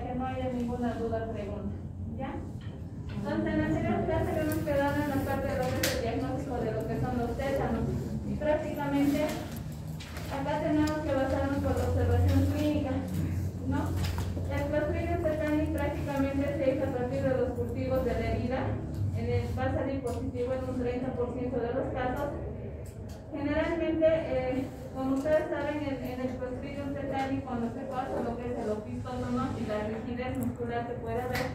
Que no haya ninguna duda o pregunta. ¿Ya? Entonces, en la anterior clase hemos quedado en la parte de lo que es el diagnóstico de lo que son los tétanos. Y prácticamente acá tenemos que basarnos por la observación clínica, ¿no? El Clostridium tetani prácticamente se hizo a partir de los cultivos de la herida. Va a salir positivo en un 30% de los casos. Generalmente, como ustedes saben, en el Clostridium tetani, cuando se pasa lo que es el opistótono y la rigidez muscular que puede haber,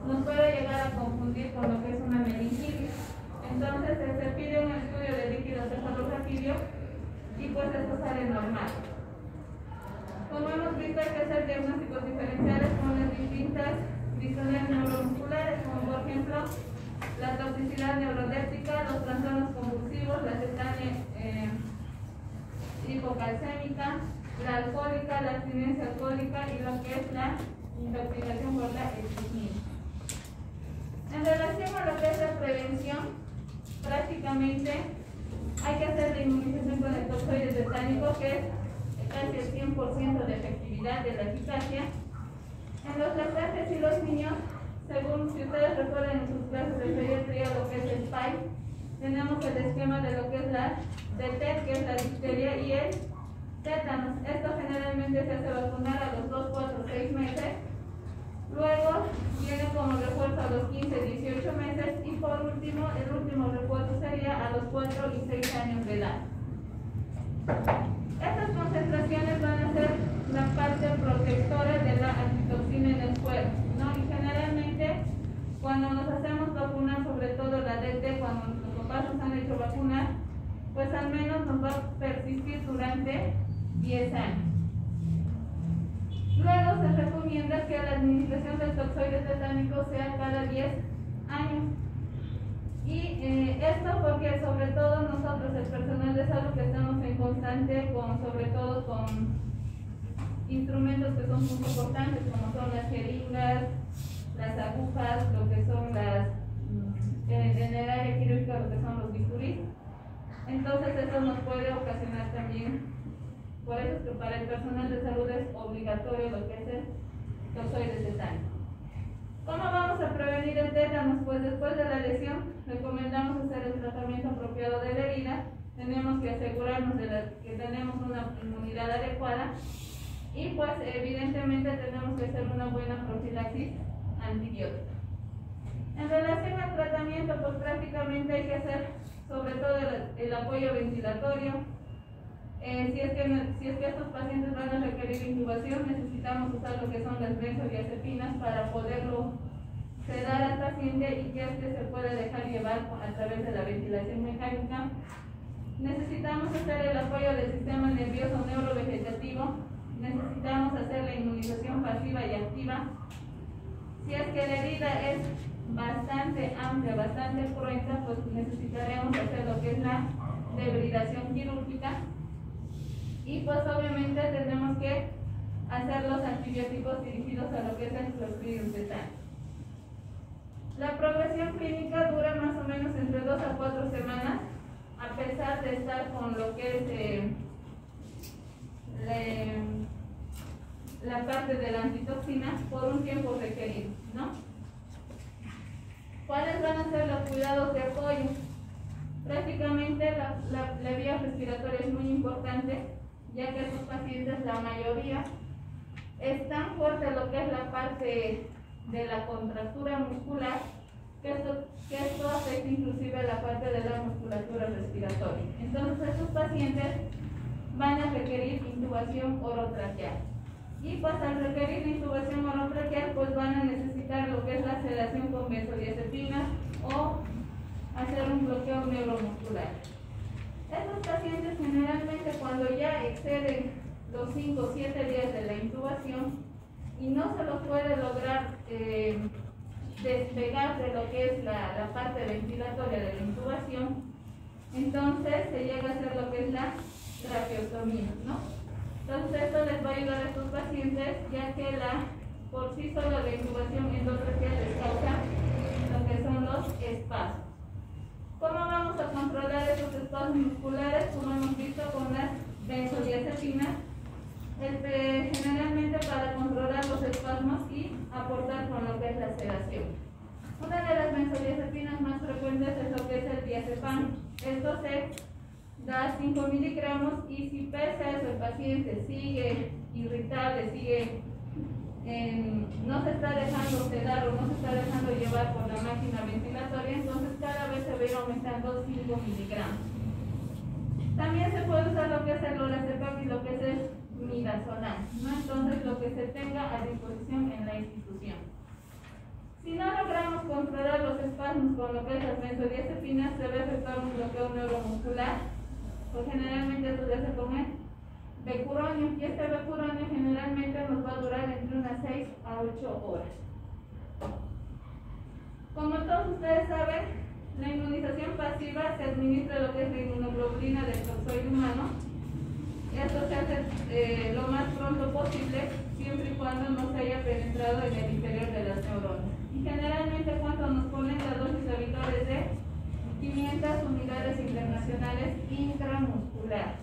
nos puede llegar a confundir con lo que es una meningitis. Entonces se pide un estudio de líquido cefalorraquídeo y pues esto sale normal. Como hemos visto, hay que hacer diagnósticos diferenciales con las distintas disfonías neuromusculares, como por ejemplo la toxicidad neuroléptica, los trastornos convulsivos, la cetania hipocalcémica, la alcohólica, la abstinencia alcohólica y lo que es la intoxicación por la estricnina. En relación a lo que es la prevención, prácticamente hay que hacer la inmunización con el toxoide tetánico, que es casi el 100% de efectividad de la eficacia. En los lactantes y los niños, según si ustedes recuerdan en sus clases de pediatría lo que es el PAI, tenemos el esquema de lo que es la TT, que es la difteria, y el tétanos. Esto generalmente se hace vacunar a los 2, 4, 6 meses. Luego viene como refuerzo a los 15, 18 meses y por último, el último refuerzo sería a los 4 y 6 años de edad. Estas concentraciones van a ser la parte protectora de la antitoxina en el cuerpo, ¿no? Y generalmente cuando nos hacemos vacunar, sobre todo la DT, cuando nuestros papás nos han hecho vacunar, pues al menos nos va a persistir durante 10 años. Luego se recomienda que la administración del toxoide tetánico sea cada 10 años. Y esto porque sobre todo nosotros, el personal de salud, que estamos en constante sobre todo con instrumentos que son muy importantes, como son las jeringas, las agujas, lo que son en el área quirúrgica, lo que son los bisturís. Entonces esto nos puede ocasionar también. Por eso es que para el personal de salud es obligatorio lo que es el toxoide tetánico. ¿Cómo vamos a prevenir el tétanos? Pues después de la lesión recomendamos hacer el tratamiento apropiado de la herida. Tenemos que asegurarnos de que tenemos una inmunidad adecuada y pues evidentemente tenemos que hacer una buena profilaxis antibiótica. En relación al tratamiento, pues prácticamente hay que hacer sobre todo el apoyo ventilatorio. Si es que estos pacientes van a requerir intubación, necesitamos usar lo que son las benzodiazepinas para poderlo sedar al paciente y que se pueda dejar llevar a través de la ventilación mecánica. Necesitamos hacer el apoyo del sistema nervioso neurovegetativo. Necesitamos hacer la inmunización pasiva y activa. Si es que la herida es bastante amplia, bastante cruenta, pues necesitaremos hacer lo que es la debridación quirúrgica. Y pues obviamente tenemos que hacer los antibióticos dirigidos a lo que es el Clostridium tetani. La progresión clínica dura más o menos entre 2 a 4 semanas, a pesar de estar con lo que es la parte de la antitoxina por un tiempo requerido, ¿no? ¿Cuáles van a ser los cuidados de apoyo? Prácticamente la vía respiratoria es muy importante, ya que estos pacientes, la mayoría, es tan fuerte lo que es la parte de la contractura muscular, que esto afecta inclusive la parte de la musculatura respiratoria. Entonces estos pacientes van a requerir intubación orotraqueal. Y pues al requerir intubación orotraqueal, pues van a necesitar lo que es la sedación con benzodiazepinas o hacer un bloqueo neuromuscular. Estos pacientes generalmente cuando ya exceden los 5 o 7 días de la intubación y no se los puede lograr despegar de lo que es la parte ventilatoria de la intubación, entonces se llega a hacer lo que es la traqueostomía, ¿no? Entonces esto les va a ayudar a estos pacientes, ya que por sí sola la intubación endotraqueal les causa lo que son los espasmos. ¿Cómo vamos a controlar esos espasmos musculares? Como hemos visto con las benzodiazepinas, generalmente para controlar los espasmos y aportar con lo que es la sedación. Una de las benzodiazepinas más frecuentes es lo que es el diazepam. Esto se da 5 miligramos y si pese a eso el paciente sigue irritable, no se está dejando sedar o no se está dejando llevar por la máquina ventilatoria, entonces cada vez se va a ir aumentando 5 miligramos. También se puede usar lo que es el lorazepam y lo que es el midazolam, ¿no? Entonces lo que se tenga a disposición en la institución. Si no logramos controlar los espasmos con lo que es las benzodiazepinas, se ve afectado un bloqueo neuromuscular, pues generalmente esto ya se come becuronio, y este becuronio generalmente nos va a durar entre unas 6 a 8 horas. Como todos ustedes saben, la inmunización pasiva se administra lo que es la inmunoglobulina del toxoide humano. Esto se hace lo más pronto posible, siempre y cuando no se haya penetrado en el interior de las neuronas. Y generalmente cuando nos ponen la dosis habitual es de 500 unidades internacionales intramuscular.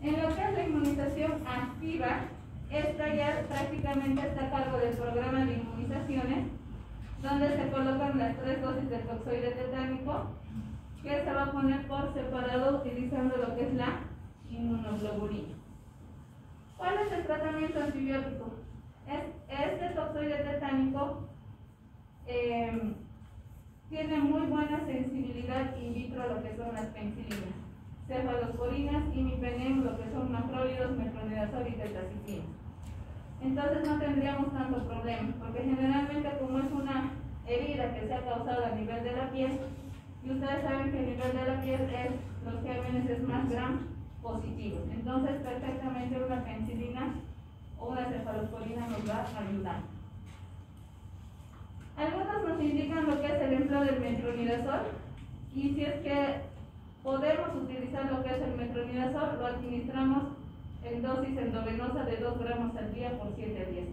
En lo que es la inmunización activa, esta ya prácticamente está a cargo del programa de inmunizaciones, donde se colocan las 3 dosis de toxoide tetánico, que se va a poner por separado utilizando lo que es la inmunoglobulina. ¿Cuál es el tratamiento antibiótico? Este toxoide tetánico tiene muy buena sensibilidad in vitro a lo que son las penicilinas, cefalosporinas, imipenem, lo que son macrólidos, metronidazol y tetracitina. Entonces no tendríamos tanto problema, porque generalmente como es una herida que se ha causado a nivel de la piel, y ustedes saben que el nivel de la piel es, los gérmenes es más gram positivos, entonces perfectamente una penicilina o una cefalosporina nos va a ayudar. Algunos nos indican lo que es el empleo del metronidazol, y si es que podemos utilizar lo que es el metronidazol, lo administramos en dosis endovenosa de 2 gramos al día por 7 a 10 días.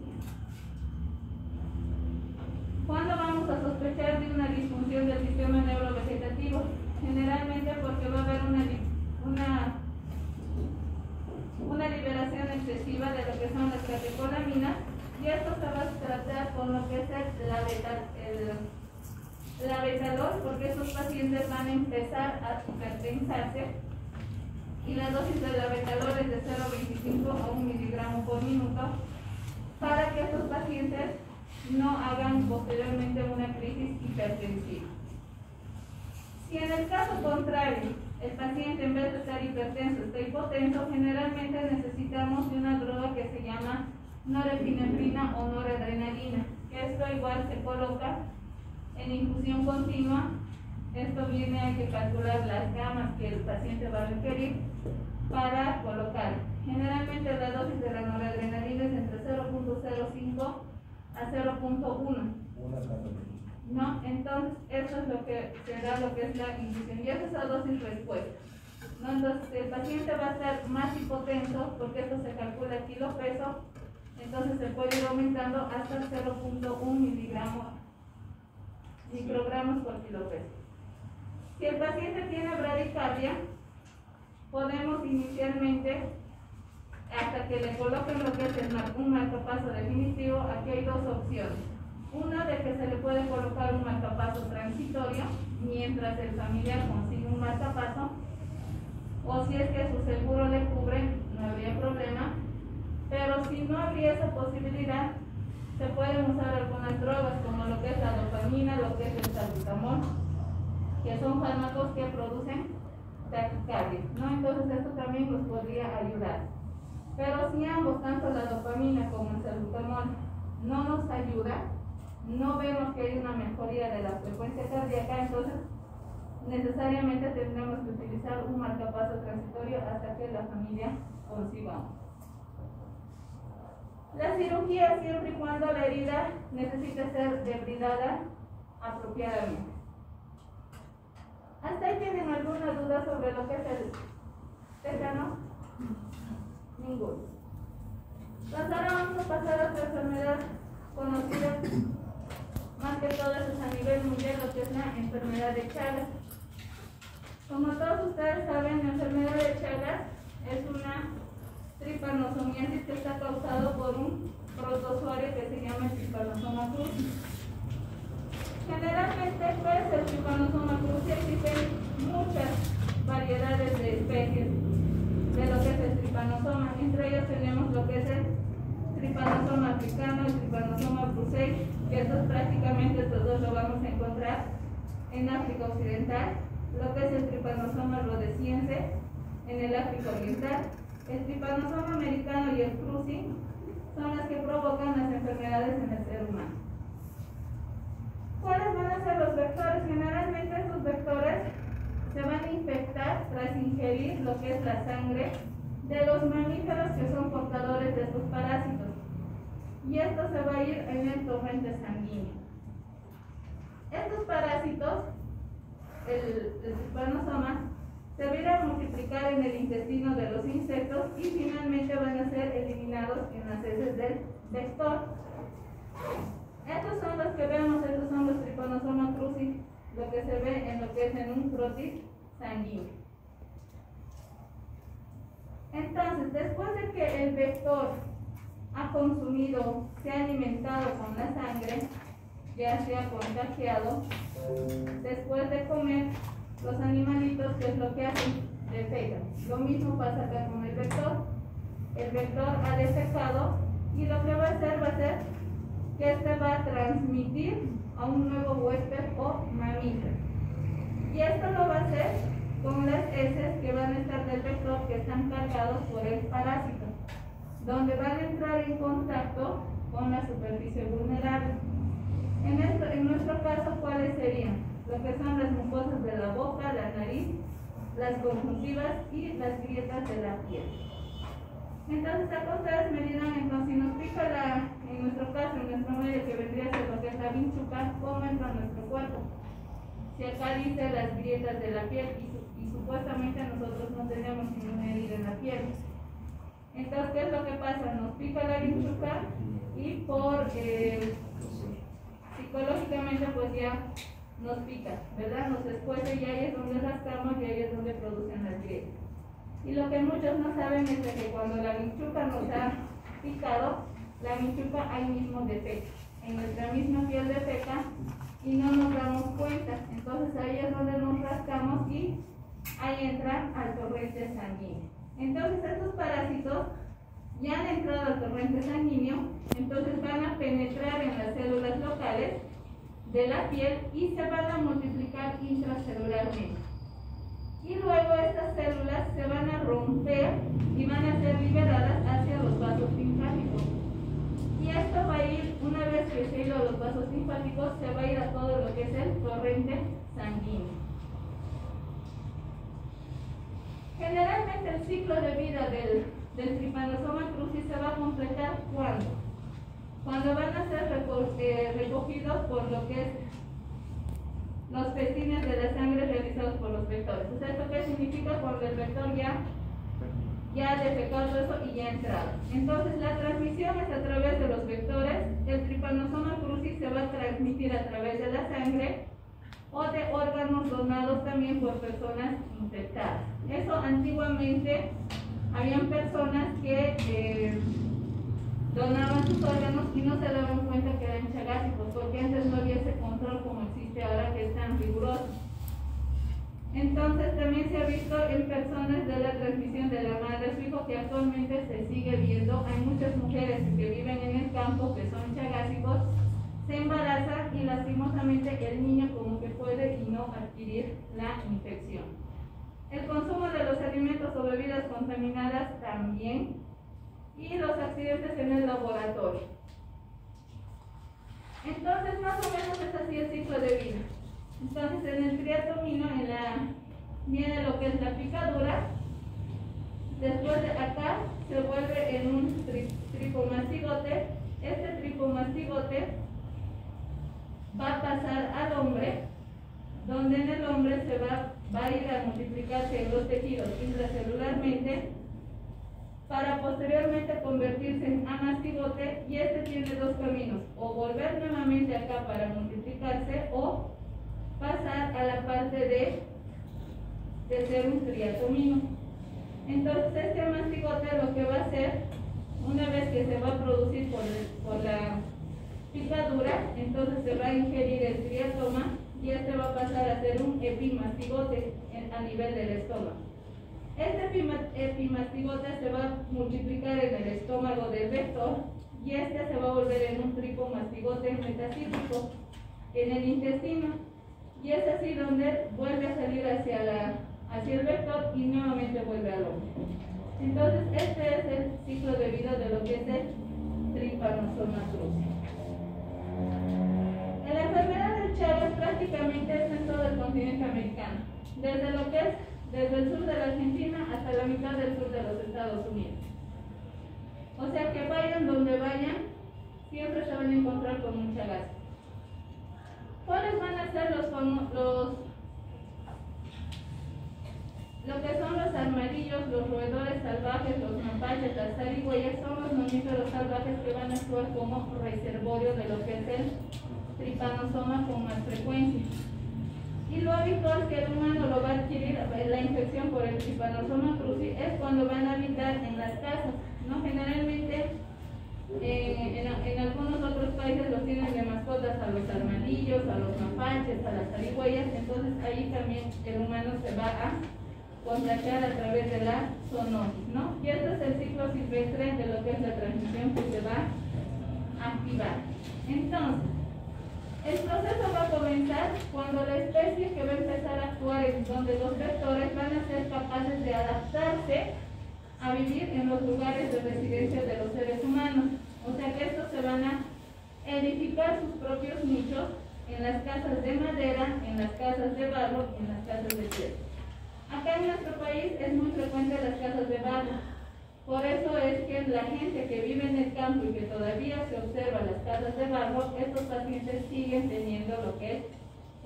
¿Cuándo vamos a sospechar de una disfunción del sistema neurovegetativo? Generalmente porque va a haber una liberación excesiva de lo que son las catecolaminas, y esto se va a tratar con lo que es el labetalol, porque estos pacientes van a empezar a hipertensarse, y la dosis de labetalol es de 0,25 a 1 miligramo por minuto, para que estos pacientes no hagan posteriormente una crisis hipertensiva. Si en el caso contrario el paciente en vez de estar hipertenso está hipotenso, generalmente necesitamos de una droga que se llama norepinefrina o noradrenalina, que esto igual se coloca en infusión continua. Esto viene, hay que calcular las gamas que el paciente va a requerir para colocar. Generalmente la dosis de la noradrenalina es entre 0,05 a 0,1. ¿No? Entonces, eso es lo que se da, lo que es la infusión, y esa es la dosis respuesta, ¿no? Entonces, el paciente va a estar más hipotenso, porque esto se calcula kilo peso, entonces se puede ir aumentando hasta 0,1 microgramos por kilo peso. Si el paciente tiene bradicardia, podemos inicialmente, hasta que le coloquen lo que es un marcapaso definitivo, aquí hay 2 opciones. Una de que se le puede colocar un marcapaso transitorio mientras el familiar consigue un marcapaso, o si es que su seguro le cubre, no habría problema, pero si no habría esa posibilidad, se pueden usar algunas drogas como lo que es la dopamina, lo que es el salbutamol, que son fármacos que producen taquicardia, ¿no? Entonces esto también nos podría ayudar. Pero si ambos, tanto la dopamina como el salbutamol, no nos ayuda, no vemos que hay una mejoría de la frecuencia cardíaca, entonces necesariamente tendremos que utilizar un marcapaso transitorio hasta que la familia consiga. La cirugía, siempre y cuando la herida necesite ser debridada apropiadamente. ¿Hasta ahí tienen alguna duda sobre lo que es el tétano? Ninguno. Entonces ahora vamos a pasar a otra enfermedad conocida, más que todo es a nivel mundial, lo que es la enfermedad de Chagas. Como todos ustedes saben, la enfermedad de Chagas es una tripanosomiasis que está causado por un protozoario que se llama el Trypanosoma cruzi. Generalmente, pues, el Trypanosoma cruzi existen muchas variedades de especies de lo que es el tripanosoma. Entre ellos tenemos lo que es el Trypanosoma africano, el Trypanosoma brucei, que prácticamente estos dos lo vamos a encontrar en África Occidental, lo que es el Trypanosoma rhodesiense en el África Oriental, el Trypanosoma americano y el cruzi son las que provocan las enfermedades en el ser humano. ¿Cuáles van a ser los vectores? Generalmente estos vectores se van a infectar tras ingerir lo que es la sangre de los mamíferos que son portadores de estos parásitos, y esto se va a ir en el torrente sanguíneo. Estos parásitos, el trypanosoma, se van a ir a multiplicar en el intestino de los insectos y finalmente van a ser eliminados en las heces del vector. Estos son los que vemos, estos son los Trypanosoma cruzi, lo que se ve en lo que es en un frotis sanguíneo. Entonces, después de que el vector ha consumido, se ha alimentado con la sangre, ya se ha contagiado, después de comer, los animalitos, ¿qué es lo que hacen? Defecan. Lo mismo pasa acá con el vector. El vector ha defecado y lo que va a hacer que este va a transmitir a un nuevo huésped o mamífero. Y esto lo va a hacer con las heces que van a estar del vector, que están cargados por el parásito, donde van a entrar en contacto con la superficie vulnerable. En nuestro caso, ¿cuáles serían? Lo que son las mucosas de la boca, la nariz, las conjuntivas y las grietas de la piel. Entonces, acá ustedes me dirán, entonces, si nos pica en nuestro caso, en nuestro medio, que vendría a ser lo que es la vinchuca, ¿cómo entra en nuestro cuerpo? Si acá dice las grietas de la piel y supuestamente nosotros no tenemos ninguna herida en la piel. Entonces, ¿qué es lo que pasa? Nos pica la vinchuca y por psicológicamente pues ya nos pica, ¿verdad? Nos escuece y ahí es donde rascamos y ahí es donde producen las grietas. Y lo que muchos no saben es de que cuando la vinchuca nos ha picado, la vinchuca ahí mismo defeca, en nuestra misma piel defeca y no nos damos cuenta. Entonces ahí es donde nos rascamos y ahí entran al torrente sanguíneo. Entonces estos parásitos ya han entrado al torrente sanguíneo, entonces van a penetrar en las células locales de la piel y se van a multiplicar intracelularmente. Y luego estas células se van a romper y van a ser liberadas hacia los vasos linfáticos. Y esto va a ir, una vez que se ha ido a los vasos linfáticos, se va a ir a todo lo que es el torrente sanguíneo. Generalmente el ciclo de vida del Trypanosoma cruzi se va a completar cuando van a ser recogidos por lo que es los pectines de la sangre realizados por los vectores. O sea, ¿esto qué significa? Cuando el vector ya ha defecado eso y ya ha entrado. Entonces la transmisión es a través de los vectores. El Trypanosoma cruzi se va a transmitir a través de la sangre o de órganos donados también por personas infectadas. Eso antiguamente habían personas que donaban sus órganos y no se daban cuenta que eran chagásicos, porque antes no había ese control como existe ahora, que es tan riguroso. Entonces también se ha visto en personas de la transmisión de la madre a su hijo, que actualmente se sigue viendo. Hay muchas mujeres que viven en el campo que son chagásicos, se embarazan y lastimosamente el niño como que puede y no adquirir la infección. El consumo de los alimentos o bebidas contaminadas también, y los accidentes en el laboratorio. Entonces, más o menos es así el ciclo de vida. Entonces, en el triatomino viene lo que es la picadura. Después de acá se vuelve en un tripomastigote. Este tripomastigote va a pasar al hombre, donde en el hombre se va a ir a multiplicarse en los tejidos intracelularmente, para posteriormente convertirse en amastigote, y este tiene dos caminos: o volver nuevamente acá para multiplicarse o pasar a la parte de ser un triatomino. Entonces este mastigote lo que va a hacer, una vez que se va a producir por la picadura, entonces se va a ingerir el triatoma y este va a pasar a ser un epimastigote a nivel del estómago. Este epimastigote se va a multiplicar en el estómago del vector y este se va a volver en un tricomastigote metacíclico en el intestino, y es así donde vuelve a salir hacia el vector y nuevamente vuelve al hombre. Entonces este es el ciclo de vida de lo que es el Trypanosoma cruzi. La enfermedad del Chagas prácticamente está en todo el continente americano, desde el sur de la Argentina hasta la mitad del sur de los Estados Unidos. O sea que vayan donde vayan, siempre se van a encontrar con un chagazo. ¿Cuáles van a ser lo que son los armadillos, los roedores salvajes, los mapaches, las zarigüeyas? Son los mamíferos salvajes que van a actuar como reservorio de lo que es el Trypanosoma con más frecuencia. Y lo habitual que el humano lo va a adquirir, la infección por el Trypanosoma cruzi, es cuando van a habitar en las casas, ¿no? Generalmente en algunos otros países los tienen de mascotas a los armadillos, a los mapaches, a las zarigüeyas. Entonces ahí también el humano se va a contagiar a través de la zoonosis, ¿no? Y este es el ciclo silvestre de lo que es la transmisión que se va a activar. Entonces, el proceso va a comenzar cuando la especie que va a empezar a actuar es donde los vectores van a ser capaces de adaptarse a vivir en los lugares de residencia de los seres humanos. O sea que estos se van a edificar sus propios nichos en las casas de madera, en las casas de barro, en las casas de piedra. Acá en nuestro país es muy frecuente las casas de barro. Por eso es que la gente que vive en el campo y que todavía se observa las casas de barro, estos pacientes siguen teniendo lo que es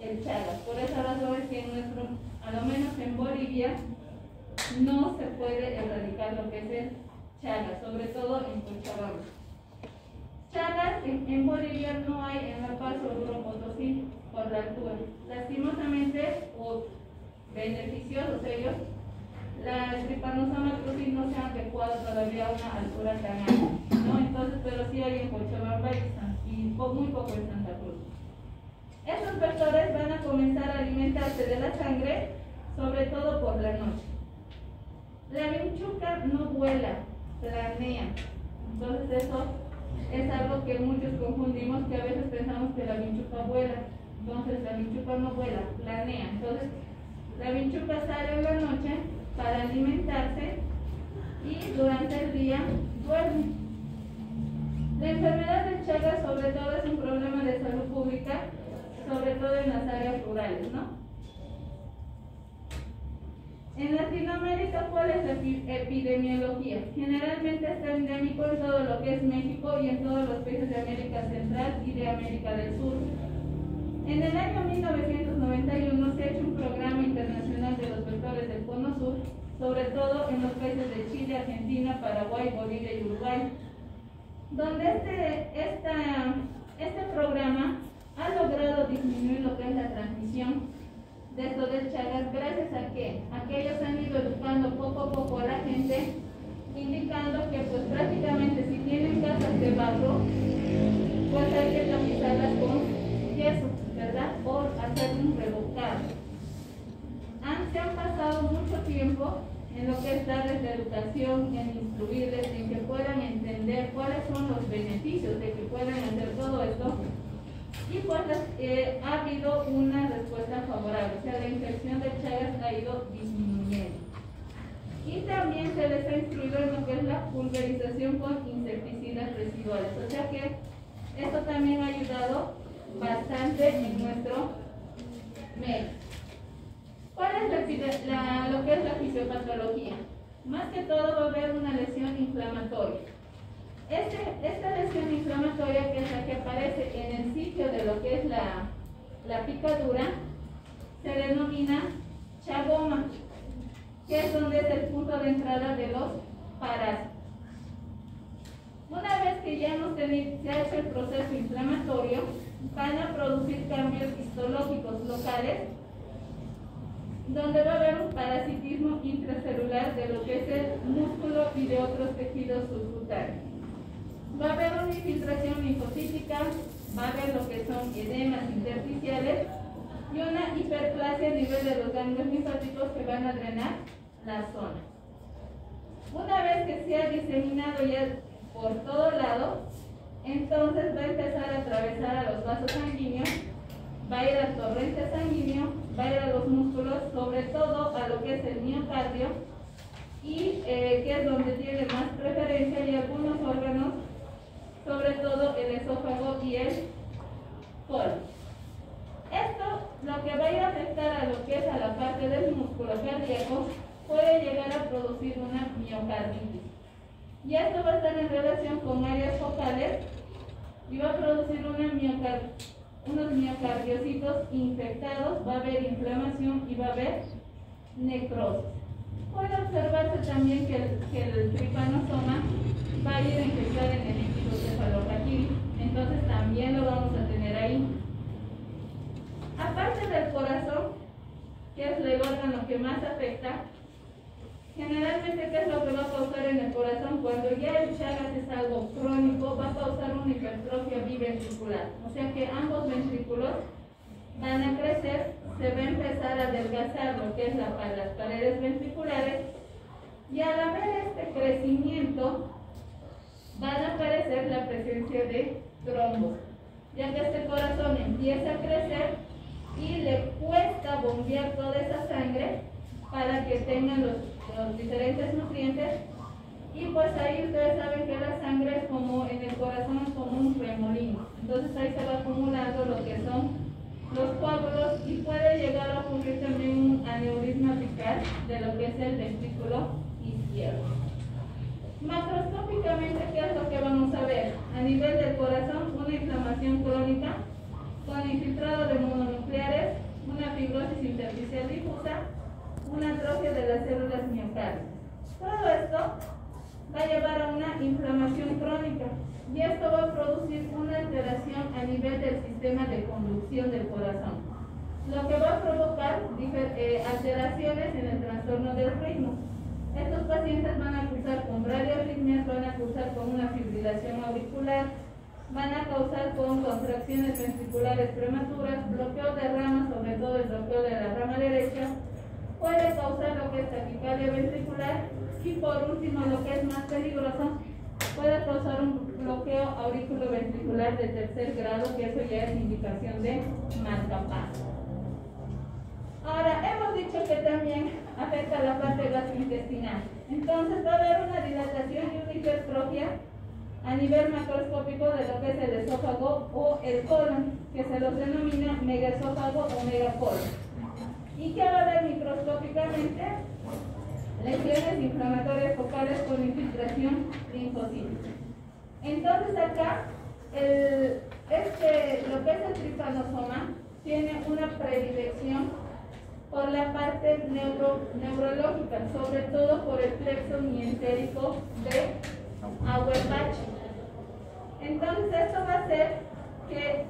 el Chagas. Por esa razón es que a lo menos en Bolivia, no se puede erradicar lo que es el Chagas, sobre todo en Cochabamba. Chagas en Bolivia no hay en La Paz o Oruro Potosí por la altura. Lastimosamente, o beneficiosos ellos, la Trypanosoma cruzi no se ha adecuado todavía a una altura tan alta, ¿no? Entonces, pero sí hay en Cochabamba y muy poco en Santa Cruz. Estos vectores van a comenzar a alimentarse de la sangre, sobre todo por la noche. La vinchuca no vuela, planea. Entonces eso es algo que muchos confundimos, que a veces pensamos que la vinchuca vuela. Entonces la vinchuca no vuela, planea. Entonces la vinchuca sale en la noche para alimentarse y durante el día duerme. La enfermedad del Chagas sobre todo es un problema de salud pública, sobre todo en las áreas rurales, ¿no? En Latinoamérica, ¿cuál es la epidemiología? Generalmente está endémico en todo lo que es México y en todos los países de América Central y de América del Sur. En el año 1991 se ha hecho un programa internacional de los vectores del Cono Sur, sobre todo en los países de Chile, Argentina, Paraguay, Bolivia y Uruguay, donde este programa ha logrado disminuir lo que es la transmisión de esto del Chagas, gracias a que ellos han ido educando poco a poco a la gente, indicando que pues prácticamente si tienen casas de barro, pues hay que tapizarlas con yeso, ¿verdad? O hacer un revocado. Se han pasado mucho tiempo en lo que es darles la educación, en instruirles, en que puedan entender cuáles son los beneficios de que puedan hacer todo esto. Y pues ha habido una respuesta favorable, o sea, la infección del Chagas ha ido disminuyendo. Y también se les ha instruido en lo que es la pulverización con insecticidas residuales, o sea que esto también ha ayudado bastante en nuestro medio. ¿Cuál es lo que es la fisiopatología? Más que todo va a haber una lesión inflamatoria. Esta lesión inflamatoria, que es la que aparece en el sitio de lo que es la picadura, se denomina chagoma, que es donde es el punto de entrada de los parásitos. Una vez que ya se ha hecho el proceso inflamatorio, van a producir cambios histológicos locales donde va a haber un parasitismo intracelular de lo que es el músculo y de otros tejidos subcutáneos. Va a haber una infiltración linfocítica, va a haber lo que son edemas intersticiales y una hiperplasia a nivel de los ganglios linfáticos que van a drenar la zona. Una vez que se ha diseminado ya por todo lado, entonces va a empezar a atravesar a los vasos sanguíneos, va a ir al torrente sanguíneo, va a ir a los músculos, sobre todo a lo que es el miocardio, y que es donde tiene más preferencia, y algunos órganos, sobre todo el esófago y el colon. Esto, lo que vaya a afectar a lo que es a la parte del músculo cardíaco, puede llegar a producir una miocarditis. Y esto va a estar en relación con áreas focales y va a producir unos miocardiocitos infectados, va a haber inflamación y va a haber necrosis. Puede observarse también que el tripanosoma va a ir a infectar en el líquido cefalorraquídeo, entonces también lo vamos a tener ahí. Aparte del corazón, que es el órgano que más afecta, generalmente, ¿qué es lo que va a causar en el corazón? Cuando ya el Chagas es algo crónico, va a causar una hipertrofia biventricular. O sea que ambos ventrículos van a crecer, se va a empezar a adelgazar lo que es las paredes ventriculares, y al haber este crecimiento, van a aparecer la presencia de trombos, ya que este corazón empieza a crecer y le cuesta bombear toda esa sangre para que tengan los diferentes nutrientes, y pues ahí ustedes saben que la sangre es como en el corazón, es como un remolino, entonces ahí se va acumulando lo que son los coágulos y puede llegar a ocurrir también un aneurisma apical de lo que es el ventrículo izquierdo. Macroscópicamente, ¿qué es lo que vamos a ver? A nivel del corazón, una inflamación crónica con infiltrado de mononucleares, una fibrosis intersticial difusa, una atrofia de las células miocárdias. Todo esto va a llevar a una inflamación crónica y esto va a producir una alteración a nivel del sistema de conducción del corazón, lo que va a provocar alteraciones en el trastorno del ritmo. Estos pacientes van a cursar con bradiarritmias, van a cursar con una fibrilación auricular, van a causar con contracciones ventriculares prematuras, bloqueo de ramas, sobre todo el bloqueo de la rama derecha, puede causar lo que es taquicardia ventricular, y por último, lo que es más peligroso, puede causar un bloqueo auriculoventricular de tercer grado, que eso ya es indicación de marcapaso. Ahora, hemos dicho que también afecta a la parte gastrointestinal. Entonces va a haber una dilatación y una hipertrofia a nivel macroscópico de lo que es el esófago o el colon, que se los denomina megaesófago o megacolon. ¿Y qué va a haber microscópicamente? Lesiones inflamatorias focales con infiltración linfocítica. Entonces acá, lo que es el tripanosoma tiene una predilección por la parte neurológica, sobre todo por el plexo mientérico de Auerbach. Entonces esto va a hacer que,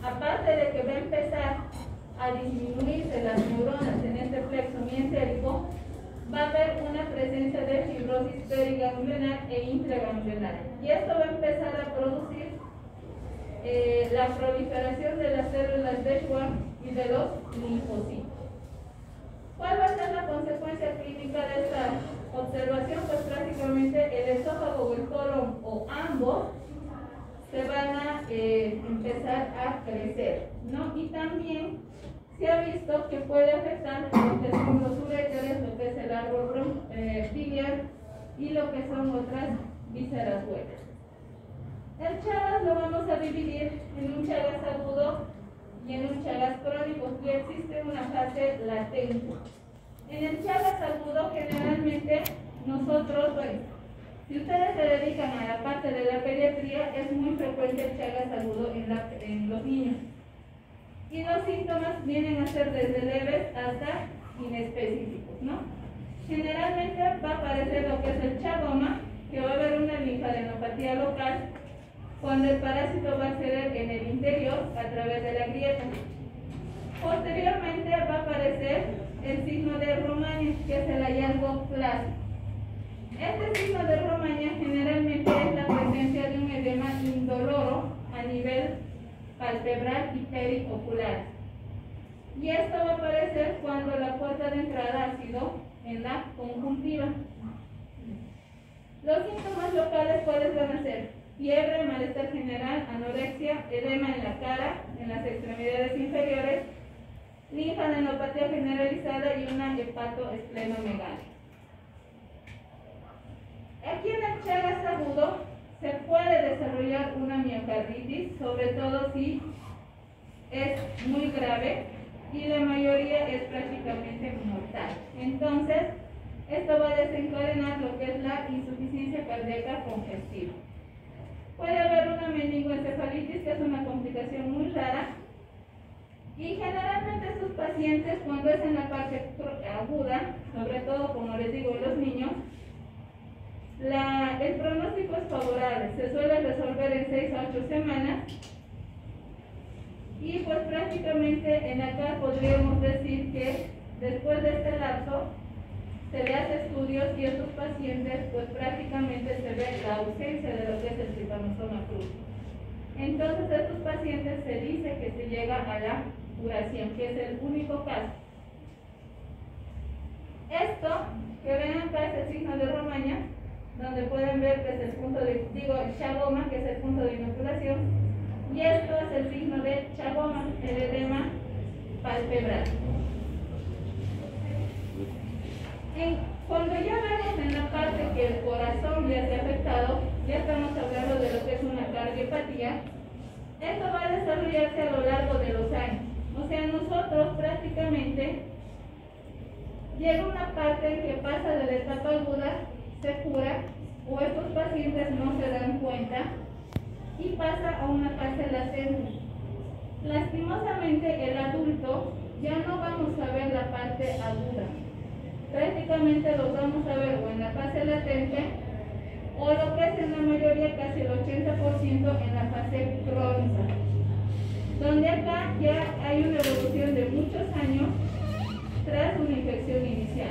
aparte de que va a empezar a disminuirse las neuronas en este plexo mientérico, va a haber una presencia de fibrosis periganglionar e intraganglionar. Y esto va a empezar a producir la proliferación de las células de Schwann y de los linfocitos. ¿Cuál va a ser la consecuencia clínica de esta observación? Pues prácticamente el esófago o el colon o ambos se van a empezar a crecer, ¿no? Y también se ha visto que puede afectar lo que son los uréteres, lo que es el árbol biliar y lo que son otras vísceras huecas. El Chagas lo vamos a dividir en un Chagas agudo y en un Chagas crónico, y existe una fase latente. En el Chagas agudo, generalmente nosotros, bueno, si ustedes se dedican a la parte de la pediatría, es muy frecuente el Chagas agudo en los niños. Y los síntomas vienen a ser desde leves hasta inespecíficos, ¿no? Generalmente va a aparecer lo que es el chagoma, que va a haber una linfadenopatía local, cuando el parásito va a acceder en el interior a través de la grieta. Posteriormente va a aparecer el signo de Romaña, que es el hallazgo clásico. Este signo de Romaña generalmente es la presencia de un edema indoloro a nivel palpebral y periocular. Y esto va a aparecer cuando la puerta de entrada ha sido en la conjuntiva. Los síntomas locales, ¿cuáles van a ser? Fiebre, malestar general, anorexia, edema en la cara, en las extremidades inferiores, linfadenopatía generalizada y una hepatoesplenomegalia. Aquí en el Chagas agudo se puede desarrollar una miocarditis, sobre todo si es muy grave y la mayoría es prácticamente mortal. Entonces, esto va a desencadenar lo que es la insuficiencia cardíaca congestiva. Puede haber una meningoencefalitis, que es una complicación muy rara, y generalmente estos pacientes, cuando es en la parte aguda, sobre todo como les digo en los niños, el pronóstico es favorable, se suele resolver en 6 a 8 semanas y pues prácticamente en acá podríamos decir que después de este lapso se le hace estudios y estos pacientes pues prácticamente se ve la ausencia de lo que es el tritanosomo cruzi. Entonces estos pacientes se dice que se llega a la curación, que es el único caso. Esto que ven acá es el signo de Romaña, donde pueden ver que es el punto de, el chagoma, que es el punto de inoculación, y esto es el signo de chagoma, el edema palpebral. Cuando ya vemos en la parte que el corazón ya se ha afectado, ya estamos hablando de lo que es una cardiopatía. Esto va a desarrollarse a lo largo de los años. O sea, nosotros prácticamente llega una parte en que pasa de la etapa aguda, se cura, o estos pacientes no se dan cuenta y pasa a una fase latente. Lastimosamente el adulto ya no vamos a ver la parte aguda, prácticamente los vamos a ver o en la fase latente o lo que es en la mayoría, casi el 80%, en la fase crónica, donde acá ya hay una evolución de muchos años tras una infección inicial.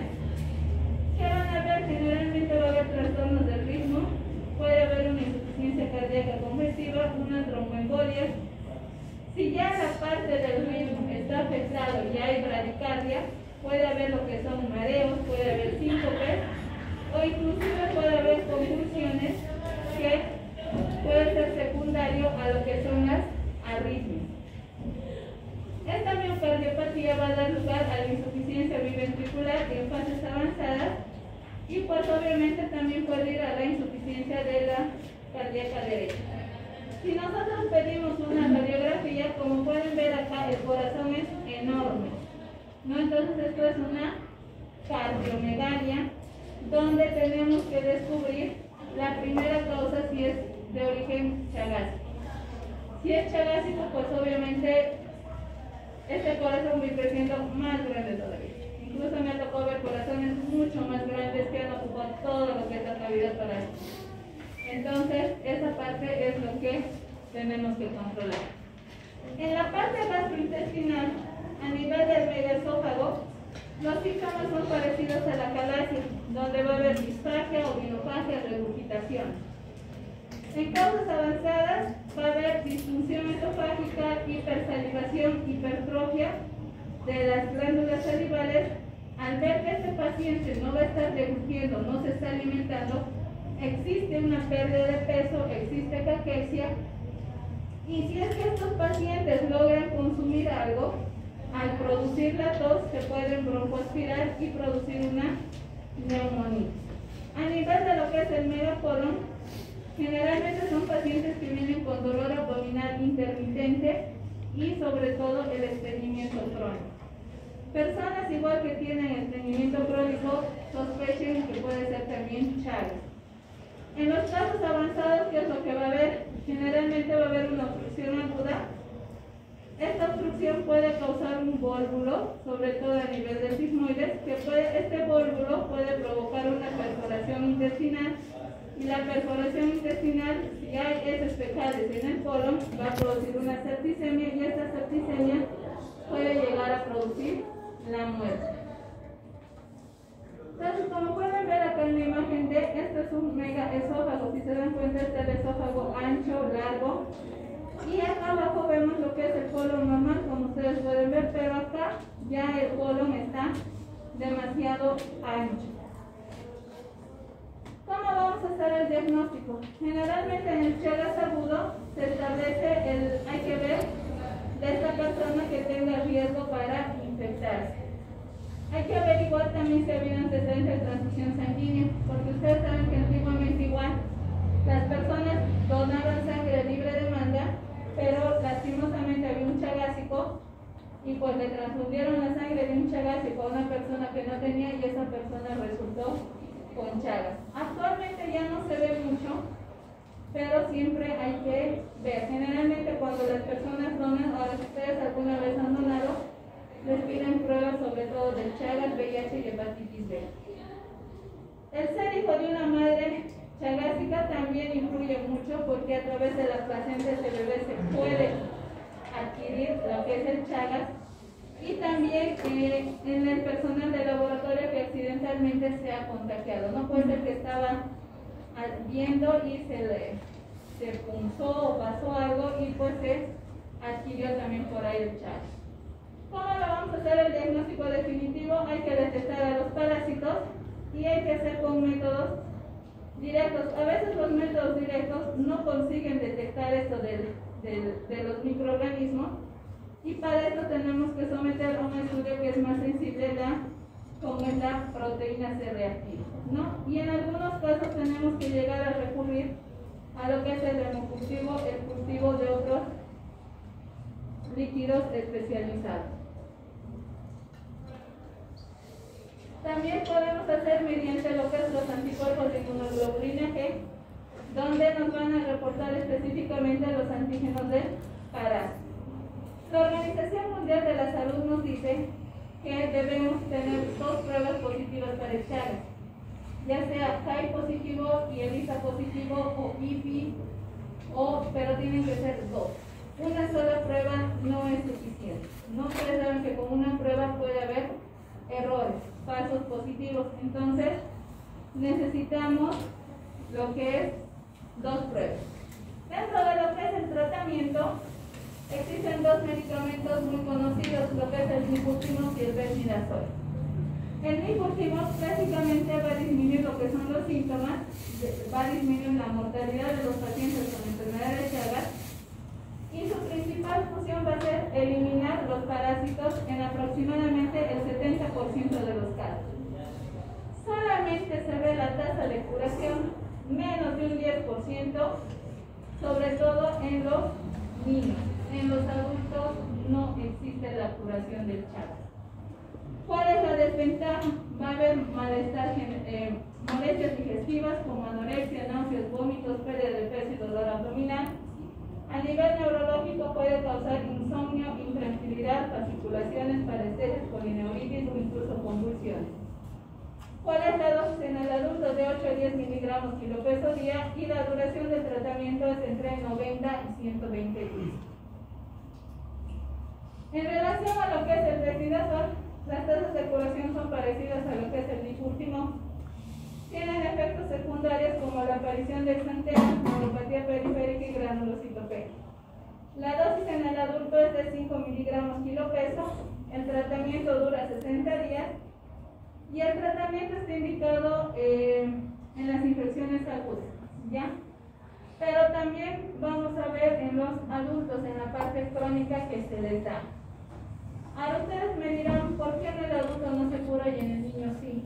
¿Qué van a ver? Generalmente va a haber trastornos del ritmo, puede haber una insuficiencia cardíaca congestiva, una tromboembolia. Si ya la parte del ritmo está afectado y hay bradicardia, puede haber lo que son mareos, puede haber síncopes o inclusive puede haber convulsiones que puede ser secundario a lo que son las arritmias. Esta miocardiopatía va a dar lugar a la insuficiencia biventricular en fases avanzadas y pues obviamente también puede ir a la insuficiencia de la cardíaca derecha. Si nosotros pedimos una radiografía, como pueden ver acá, el corazón es enorme, ¿no? Entonces esto es una cardiomegalia, donde tenemos que descubrir la primera causa si es de origen chagásico. Si es chagásico, pues obviamente este corazón va creciendo más grande todavía. Incluso me tocó ver corazones mucho más grandes que han ocupado todo lo que es la cavidad torácica. Entonces, esa parte es lo que tenemos que controlar. En la parte gastrointestinal, a nivel del megaesófago, los síntomas son parecidos a la calasia, donde va a haber disfagia, ovinofagia, regurgitación. En causas avanzadas va a haber disfunción esofágica, hipersalivación, hipertrofia de las glándulas salivales. Al ver que este paciente no va a estar regurgiendo, no se está alimentando, existe una pérdida de peso, existe caquexia. Y si es que estos pacientes logran consumir algo, al producir la tos se pueden broncoaspirar y producir una neumonía. A nivel de lo que es el megacolon, generalmente son pacientes que vienen con dolor abdominal intermitente y sobre todo el estreñimiento crónico. Personas igual que tienen estreñimiento crónico sospechen que puede ser también Chagas. En los casos avanzados, ¿qué es lo que va a haber? Generalmente va a haber una obstrucción aguda. Esta obstrucción puede causar un vólvulo, sobre todo a nivel del sigmoides, este vólvulo puede provocar una perforación intestinal, y la perforación intestinal, si hay heces fecales en el colon, va a producir una septicemia, y esta septicemia puede llegar a producir la muerte. Entonces, como pueden ver acá en la imagen D, este es un megaesófago. Si se dan cuenta, este es el esófago ancho, largo. Y acá abajo vemos lo que es el colon normal, como ustedes pueden ver, pero acá ya el colon está demasiado ancho. ¿Cómo vamos a hacer el diagnóstico? Generalmente en el Chagas agudo se establece hay que ver de esta persona que tenga riesgo para infectarse. Hay que averiguar también si había antecedentes de transfusión sanguínea, porque ustedes saben que antiguamente igual las personas donaban sangre de libre demanda, pero lastimosamente había un chagásico y pues le transfundieron la sangre de un chagásico a una persona que no tenía y esa persona resultó con Chagas. Actualmente ya no se ve mucho, pero siempre hay que ver. Generalmente cuando las personas donan, ahora si ustedes alguna vez han donado, les piden pruebas sobre todo del Chagas, VIH y hepatitis B. El ser hijo de una madre chagásica también influye mucho porque a través de la placenta de ese bebé se puede adquirir lo que es el Chagas, y también en el personal de laboratorio que accidentalmente se ha contagiado. No puede ser que estaba viendo y se punzó o pasó algo y pues se adquirió también por ahí el Chagas. ¿Cómo lo vamos a hacer el diagnóstico definitivo? Hay que detectar a los parásitos y hay que hacer con métodos directos. A veces los métodos directos no consiguen detectar esto de los microorganismos, y para eso tenemos que someter a un estudio que es más sensible con la proteína C reactiva, ¿no? Y en algunos casos tenemos que llegar a recurrir a lo que es el hemocultivo, el cultivo de otros líquidos especializados. También podemos hacer mediante lo que es los anticuerpos de inmunoglobulina G, donde nos van a reportar específicamente los antígenos del parásito. La Organización Mundial de la Salud nos dice que debemos tener 2 pruebas positivas para el Chagas, ya sea CAI positivo y ELISA positivo o IPI, pero tienen que ser 2. Una sola prueba no es suficiente. No ustedes saben que con una prueba puede haber errores, falsos positivos. Entonces necesitamos lo que es 2 pruebas. Dentro de lo que es el tratamiento, existen 2 medicamentos muy conocidos, lo que es el nifurtimox y el benvidazol. El nifurtimox básicamente va a disminuir lo que son los síntomas, va a disminuir la mortalidad de los pacientes con enfermedad de Chagas, y su principal función va a ser eliminar los parásitos en aproximadamente el 70% de los casos. Solamente se ve la tasa de curación menos de un 10%, sobre todo en los niños. En los adultos no existe la curación del Chagas. ¿Cuál es la desventaja? Va a haber malestar, molestias digestivas como anorexia, náuseas, vómitos, pérdida de peso y dolor abdominal. A nivel neurológico puede causar insomnio, intranquilidad, fasciculaciones, parestesis, polineuritis o incluso convulsiones. ¿Cuál es la dosis en el adulto? De 8 a 10 miligramos kilopeso día, y la duración del tratamiento es entre 90 y 120 días. En relación a lo que es el benvidazol, las tasas de curación son parecidas a lo que es el nifurtimox. Tienen efectos secundarios como la aparición de exantema, neuropatía periférica y granulocitopenia. La dosis en el adulto es de 5 miligramos kilopeso. El tratamiento dura 60 días y el tratamiento está indicado en las infecciones agudas, ¿ya? Pero también vamos a ver en los adultos, en la parte crónica que se les da. Ahora ustedes me dirán, ¿por qué en el adulto no se cura y en el niño sí?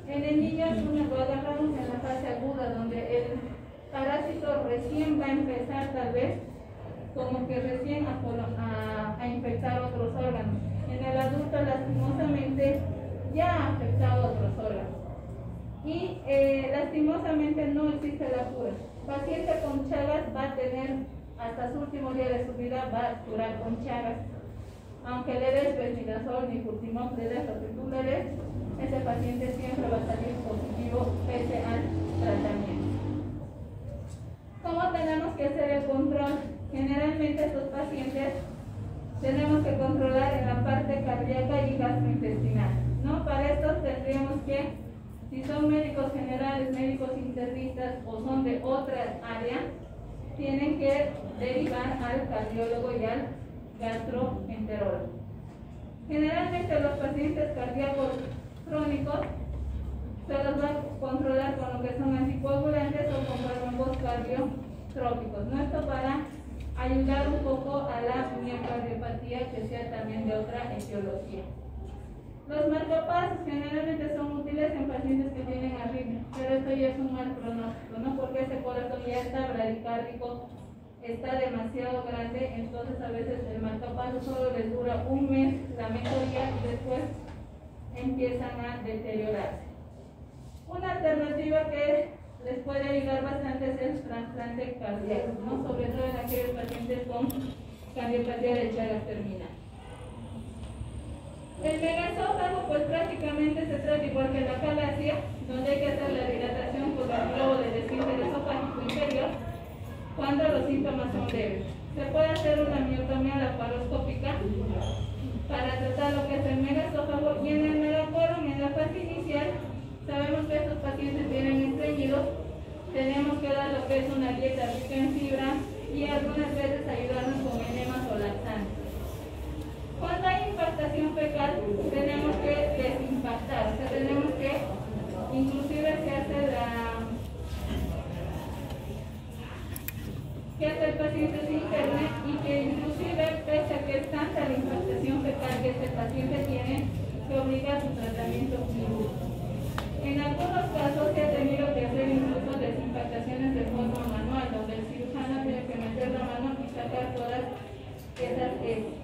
En el niño lo agarramos en la fase aguda, donde el parásito recién va a empezar tal vez, como que recién a infectar otros órganos. En el adulto lastimosamente ya ha afectado otros órganos. Y lastimosamente no existe la cura. Paciente con Chagas va a tener hasta su último día de su vida, va a curar con Chagas. Aunque le des benvidazol, nifurtimox, le des lo que tú le des, ese paciente siempre va a salir positivo pese al tratamiento. ¿Cómo tenemos que hacer el control? Generalmente estos pacientes tenemos que controlar en la parte cardíaca y gastrointestinal, ¿no? Para esto tendríamos que, si son médicos generales, médicos internistas o son de otra área, tienen que derivar al cardiólogo y al gastroenterólogo. Generalmente los pacientes cardíacos crónicos se los va a controlar con lo que son anticoagulantes o con fármacos cardiotrópicos, ¿no? Esto para ayudar un poco a la miocardiopatía que sea también de otra etiología. Los marcapasos generalmente son útiles en pacientes que tienen arritmia, pero esto ya es un mal pronóstico, ¿no? Porque ese corazón ya está bradicárdico, está demasiado grande, entonces a veces el marcapaso solo les dura un mes la mejoría y después empiezan a deteriorarse. Una alternativa que les puede ayudar bastante es el trasplante cardíaco, ¿no? Sobre todo en aquellos pacientes con cardiopatía de Chagas terminal. El megaesófago pues prácticamente se trata igual que la falacia, donde hay que hacer la dilatación por el globo del esfínter esofágico inferior cuando los síntomas son leves. Se puede hacer una miotomía laparoscópica para tratar lo que es el megaesófago, y en el megacolon, en la fase inicial, sabemos que estos pacientes vienen estreñidos, tenemos que dar lo que es una dieta rica en fibra y algunas veces ayudarnos con enemas o laxantes. Cuando hay impactación fecal, tenemos que desimpactar, o sea, tenemos que, inclusive se hace que el paciente se interne y que inclusive, pese a que es tanta la impactación fecal que este paciente tiene, se obliga a su tratamiento quirúrgico. En algunos casos se ha tenido que hacer incluso desimpactaciones de forma manual, donde el cirujano tiene que meter la mano y sacar todas esas heces.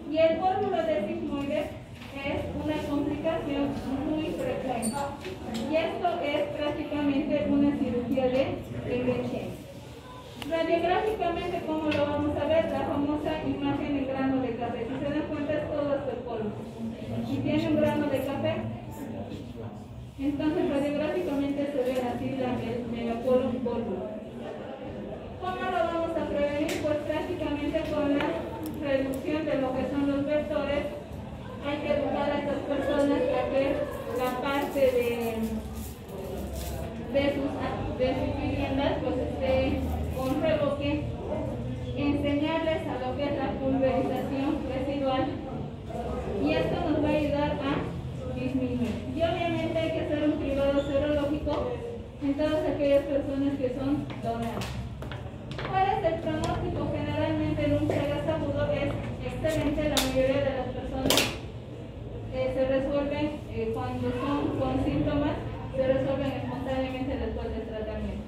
Y el córnulo de sigmoides es una complicación muy frecuente. Y esto es prácticamente una cirugía de emergencia. Radiográficamente, ¿cómo lo vamos a ver? La famosa imagen en grano de café. Si se dan cuenta, es todo el colon. Y tiene un grano de café. Entonces, radiográficamente se ve así el megacolon córnulo. ¿Cómo lo vamos a prevenir? Pues prácticamente con la reducción de lo que son los vectores. Hay que educar a estas personas a que la parte de sus viviendas pues esté con revoque, enseñarles a lo que es la pulverización residual, y esto nos va a ayudar a disminuir. Y obviamente hay que hacer un cribado serológico en todas aquellas personas que son donadas. ¿Cuál es el pronóstico? Generalmente en un Chagas agudo es excelente. La mayoría de las personas se resuelven cuando son con síntomas, se resuelven espontáneamente después del tratamiento.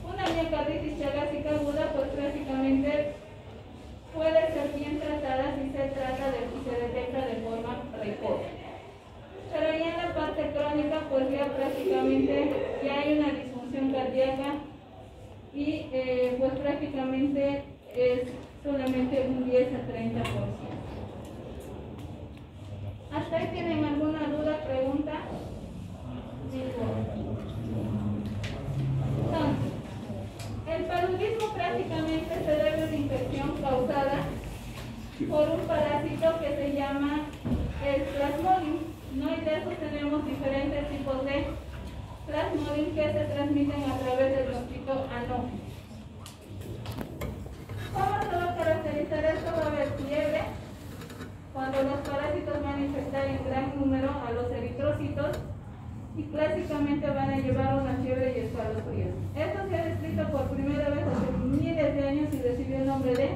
Una miocarditis chagásica aguda pues prácticamente puede ser bien tratada si se detecta de forma precoz. Pero ya en la parte crónica pues ya prácticamente ya hay una disfunción cardíaca y pues prácticamente es solamente un 10 a 30%. ¿Hasta ahí tienen alguna duda, pregunta? Entonces, el paludismo prácticamente se debe a una infección causada por un parásito que se llama el Plasmodium, ¿no? Y de esos tenemos diferentes tipos de Plasmodium que se transmiten a través del mosquito anófilo. ¿Cómo se va a caracterizar esto? Va a haber fiebre, cuando los parásitos van a infectar en gran número a los eritrocitos, y clásicamente van a llevar una fiebre y escalofríos. Esto se ha descrito por primera vez hace miles de años y recibió el nombre de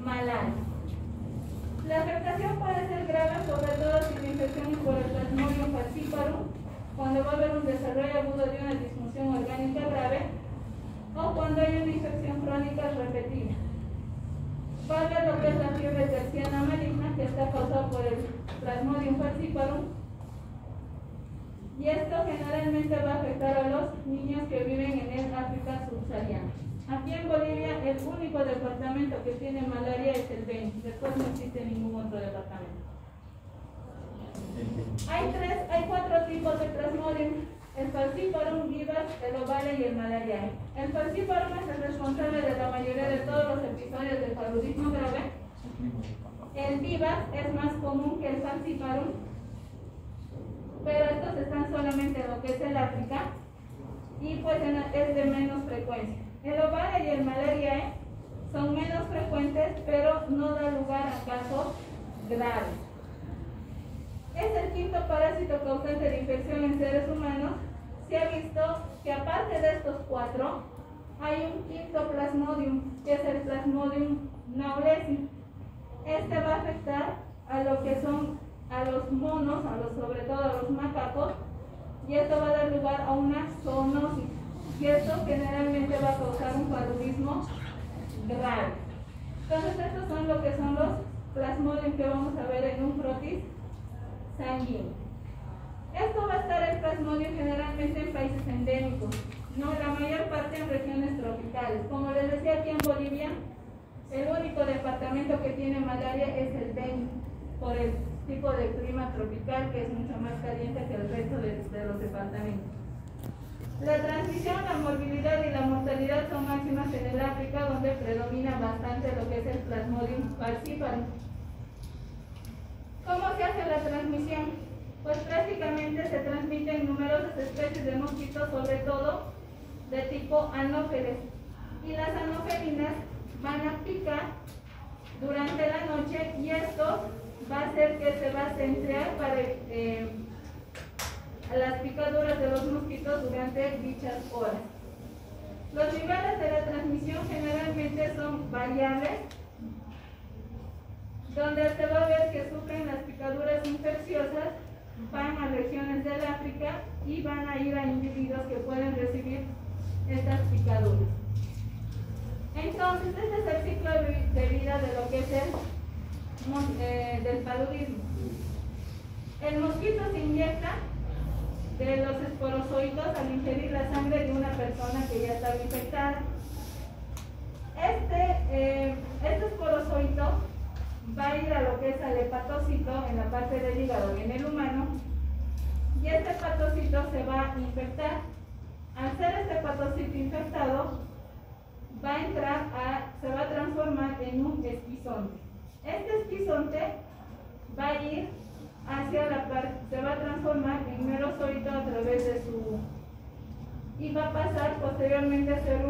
malaria. La afectación puede ser grave, sobre todo si la infección es por el Plasmodium falciparum, cuando va a haber un desarrollo agudo de una disfunción orgánica grave, o cuando hay una infección crónica repetida. Va a haber lo que es la fiebre terciana maligna, que está causada por el Plasmodium falciparum, y esto generalmente va a afectar a los niños que viven en el África subsahariana. Aquí en Bolivia el único departamento que tiene malaria es el Beni, después no existe ningún otro departamento. Hay 4 tipos de Plasmodium: el falciparum, vivax, el ovale y el malarial. El falciparum es el responsable de la mayoría de todos los episodios de paludismo grave, El vivax es más común que el falciparum, pero estos están solamente en lo que es el África y pues es de menos frecuencia. El ovario y el malariae son menos frecuentes, pero no da lugar a casos graves. Es el quinto parásito causante de infección en seres humanos. Se ha visto que aparte de estos 4, hay un quinto plasmodium, que es el Plasmodium knowlesi. Este va a afectar a lo que son a los monos, sobre todo a los macacos, y esto va a dar lugar a una zoonosis, y esto generalmente va a causar un paludismo grave. Entonces estos son lo que son los plasmodium que vamos a ver en un crotis sanguíneo. Esto va a estar el plasmodium generalmente en países endémicos, no, la mayor parte en regiones tropicales. Como les decía, aquí en Bolivia, el único departamento que tiene malaria es el Beni, por el tipo de clima tropical que es mucho más caliente que el resto de los departamentos. La transmisión, la morbilidad y la mortalidad son máximas en el África, donde predomina bastante lo que es el Plasmodium falciparum. ¿Cómo se hace la transmisión? Pues prácticamente se transmiten numerosas especies de mosquitos, sobre todo de tipo anófeles, y las anofelinas van a picar durante la noche, y esto va a hacer que se va a centrar para las picaduras de los mosquitos durante dichas horas. Los niveles de la transmisión generalmente son variables, donde se va a ver que sufren las picaduras infecciosas, van a regiones del África y van a ir a individuos que pueden recibir estas picaduras. Entonces, este es el ciclo de vida de lo que es del paludismo. El mosquito se inyecta de los esporozoitos al ingerir la sangre de una persona que ya estaba infectada. Este esporozoito va a ir a lo que es al hepatocito en la parte del hígado y en el humano, y este hepatocito se va a infectar. Al ser este hepatocito infectado, se va a transformar en un esquizonte. Este esquizonte va a ir hacia la parte, se va a transformar en merozoito a través de y va a pasar posteriormente a ser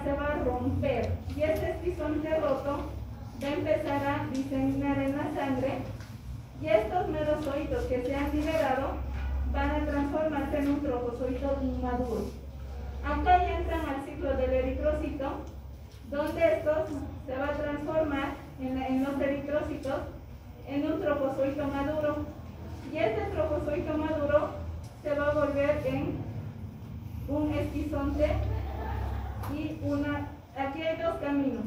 se va a romper, y este esquizonte roto va a empezar a diseminar en la sangre, y estos merozoitos que se han liberado van a transformarse en un trofozoito inmaduro. Acá ya entran al ciclo del eritrocito, donde estos se va a transformar en los eritrocitos en un trofozoito maduro, y este trofozoito maduro se va a volver en un esquizonte, y aquí hay dos caminos: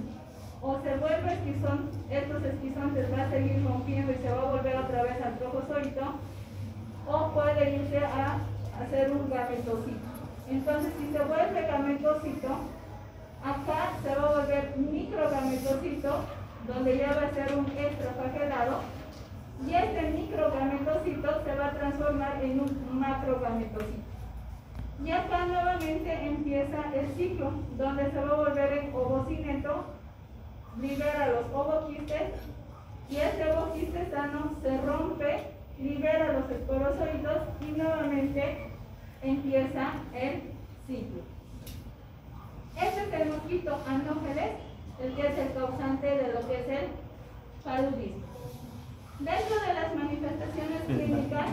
o se vuelve esquizonte, estos esquizontes va a seguir rompiendo y se va a volver otra vez al trofozoito, o puede irse a hacer un gametocito. Entonces, si se vuelve gametocito, acá se va a volver microgametocito, donde ya va a ser un extraflagelado, y este microgametocito se va a transformar en un macrogametocito. Y acá nuevamente empieza el ciclo, donde se va a volver en ovocineto, libera los ovoquistes, y este ovoquiste sano se rompe, libera los esporozoitos, y nuevamente empieza el ciclo. Este es el mosquito anófeles, el que es el causante de lo que es el paludismo. Dentro de las manifestaciones clínicas,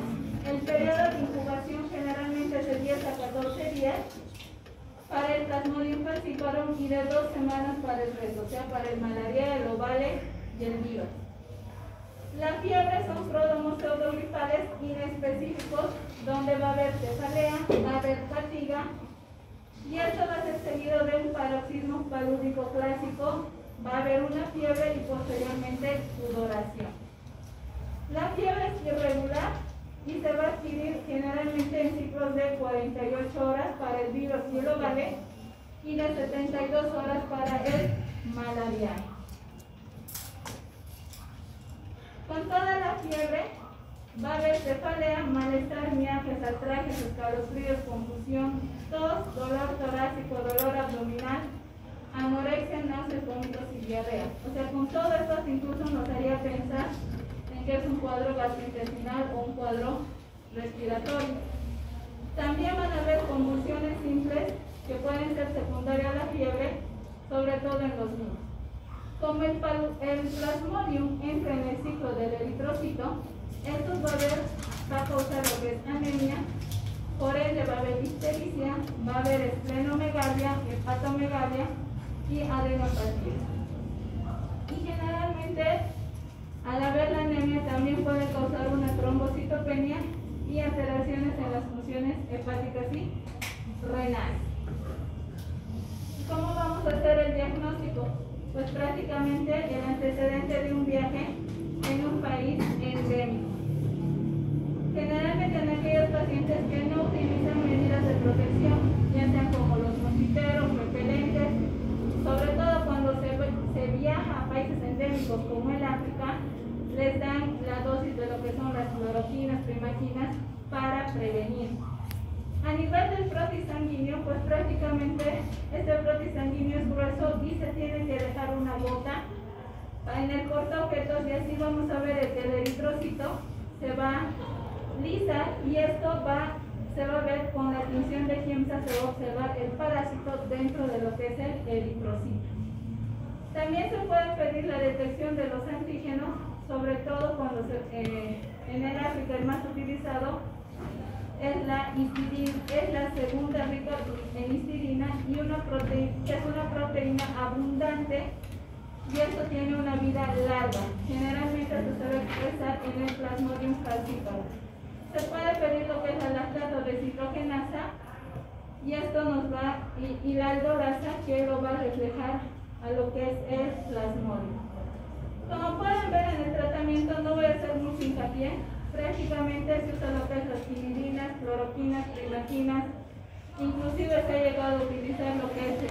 el periodo de incubación generalmente es de 10 a 14 días para el Plasmodium falciparum y de 2 semanas para el resto, o sea, para el malaria, el ovale y el vivax. La fiebre son pródomos pseudogripales inespecíficos, donde va a haber cefalea, va a haber fatiga, y esto va a ser seguido de un paroxismo palúdico clásico, va a haber una fiebre y posteriormente sudoración. La fiebre es irregular y se va a adquirir generalmente en ciclos de 48 horas para el virus y el ovale, y de 72 horas para el malarial. Con toda la fiebre va a haber cefalea, malestar, mialgias, artralgias, escalofríos, confusión, tos, dolor torácico, dolor abdominal, anorexia, náuseas, vómitos y diarrea. diarrea. O sea, con todo esto incluso nos haría pensar en que es un cuadro gastrointestinal o un cuadro respiratorio. También van a haber convulsiones simples que pueden ser secundarias a la fiebre, sobre todo en los niños. Como el plasmodium entra en el ciclo del eritrocito, esto va a causar lo que es anemia, por ende va a haber ictericia, va a haber esplenomegalia, hepatomegalia y adenopatía. Y generalmente, al haber la anemia, también puede causar una trombocitopenia y alteraciones en las funciones hepáticas y renales. ¿Cómo vamos a hacer el diagnóstico? Pues prácticamente el antecedente de un viaje en un país endémico. Generalmente en aquellos pacientes que no utilizan medidas de protección, ya sean como los mosquiteros, repelentes, sobre todo cuando se viaja a países endémicos como el África, les dan la dosis de lo que son las cloroquinas, primaquinas para prevenir. A nivel del frotis sanguíneo, pues prácticamente este frotis sanguíneo es grueso y se tiene que dejar una gota en el cortaobjetos, y así vamos a ver que el eritrocito se va lisa, y esto se va a ver con la tinción de Giemsa, se va a observar el parásito dentro de lo que es el eritrocito. También se puede pedir la detección de los antígenos, sobre todo cuando en el África el más utilizado es la histidina, es la segunda rica en histidina, y es una proteína abundante, y esto tiene una vida larga. Generalmente se suele expresar en el Plasmodium falciparum. Se puede pedir lo que es la lactato deshidrogenasa, y esto nos va, y la aldolasa, que lo va a reflejar a lo que es el Plasmodium. Como pueden ver en el tratamiento, no voy a hacer mucho hincapié. Prácticamente se usa lo que es las quinilinas, cloroquinas, primaquinas, inclusive se ha llegado a utilizar lo que es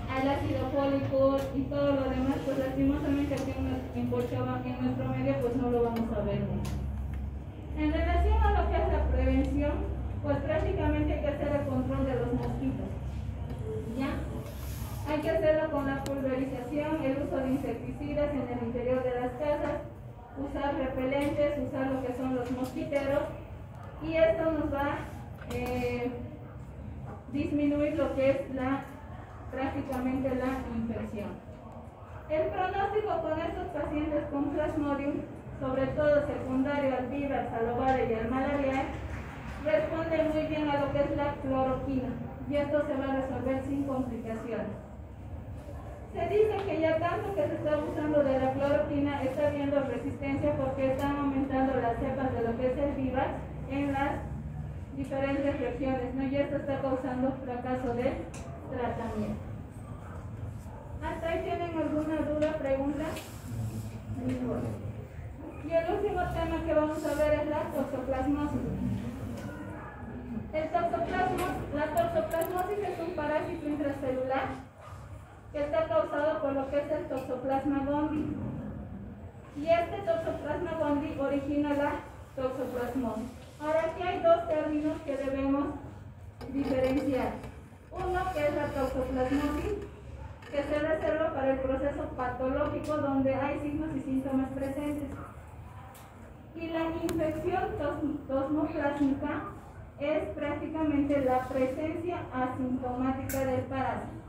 al ácido fólico y todo lo demás, pues lastimosamente aquí en Cochabamba, en nuestro medio, pues no lo vamos a ver mucho. En relación a lo que es la prevención, pues prácticamente hay que hacer el control de los mosquitos, ¿ya? Hay que hacerlo con la pulverización, el uso de insecticidas en el interior de las casas, usar repelentes, usar lo que son los mosquiteros, y esto nos va a disminuir lo que es prácticamente la infección. El pronóstico con estos pacientes con Plasmodium, sobre todo secundario al vivax, al ovario y al malarial, responde muy bien a lo que es la cloroquina, y esto se va a resolver sin complicaciones. Se dice que ya tanto que se está abusando de la cloroquina, está habiendo resistencia porque están aumentando las cepas de lo que es el vivax en las diferentes regiones, ¿no? Y esto está causando fracaso de tratamiento. ¿Hasta ahí tienen alguna duda, pregunta? Y el último tema que vamos a ver es la toxoplasmosis. La toxoplasmosis es un parásito intracelular que está causado por lo que es el Toxoplasma gondii. Y este Toxoplasma gondii origina la toxoplasmosis. Ahora, aquí hay dos términos que debemos diferenciar. Uno, que es la toxoplasmosis, que se reserva para el proceso patológico donde hay signos y síntomas presentes. Y la infección tosmoplásmica es prácticamente la presencia asintomática del parásito.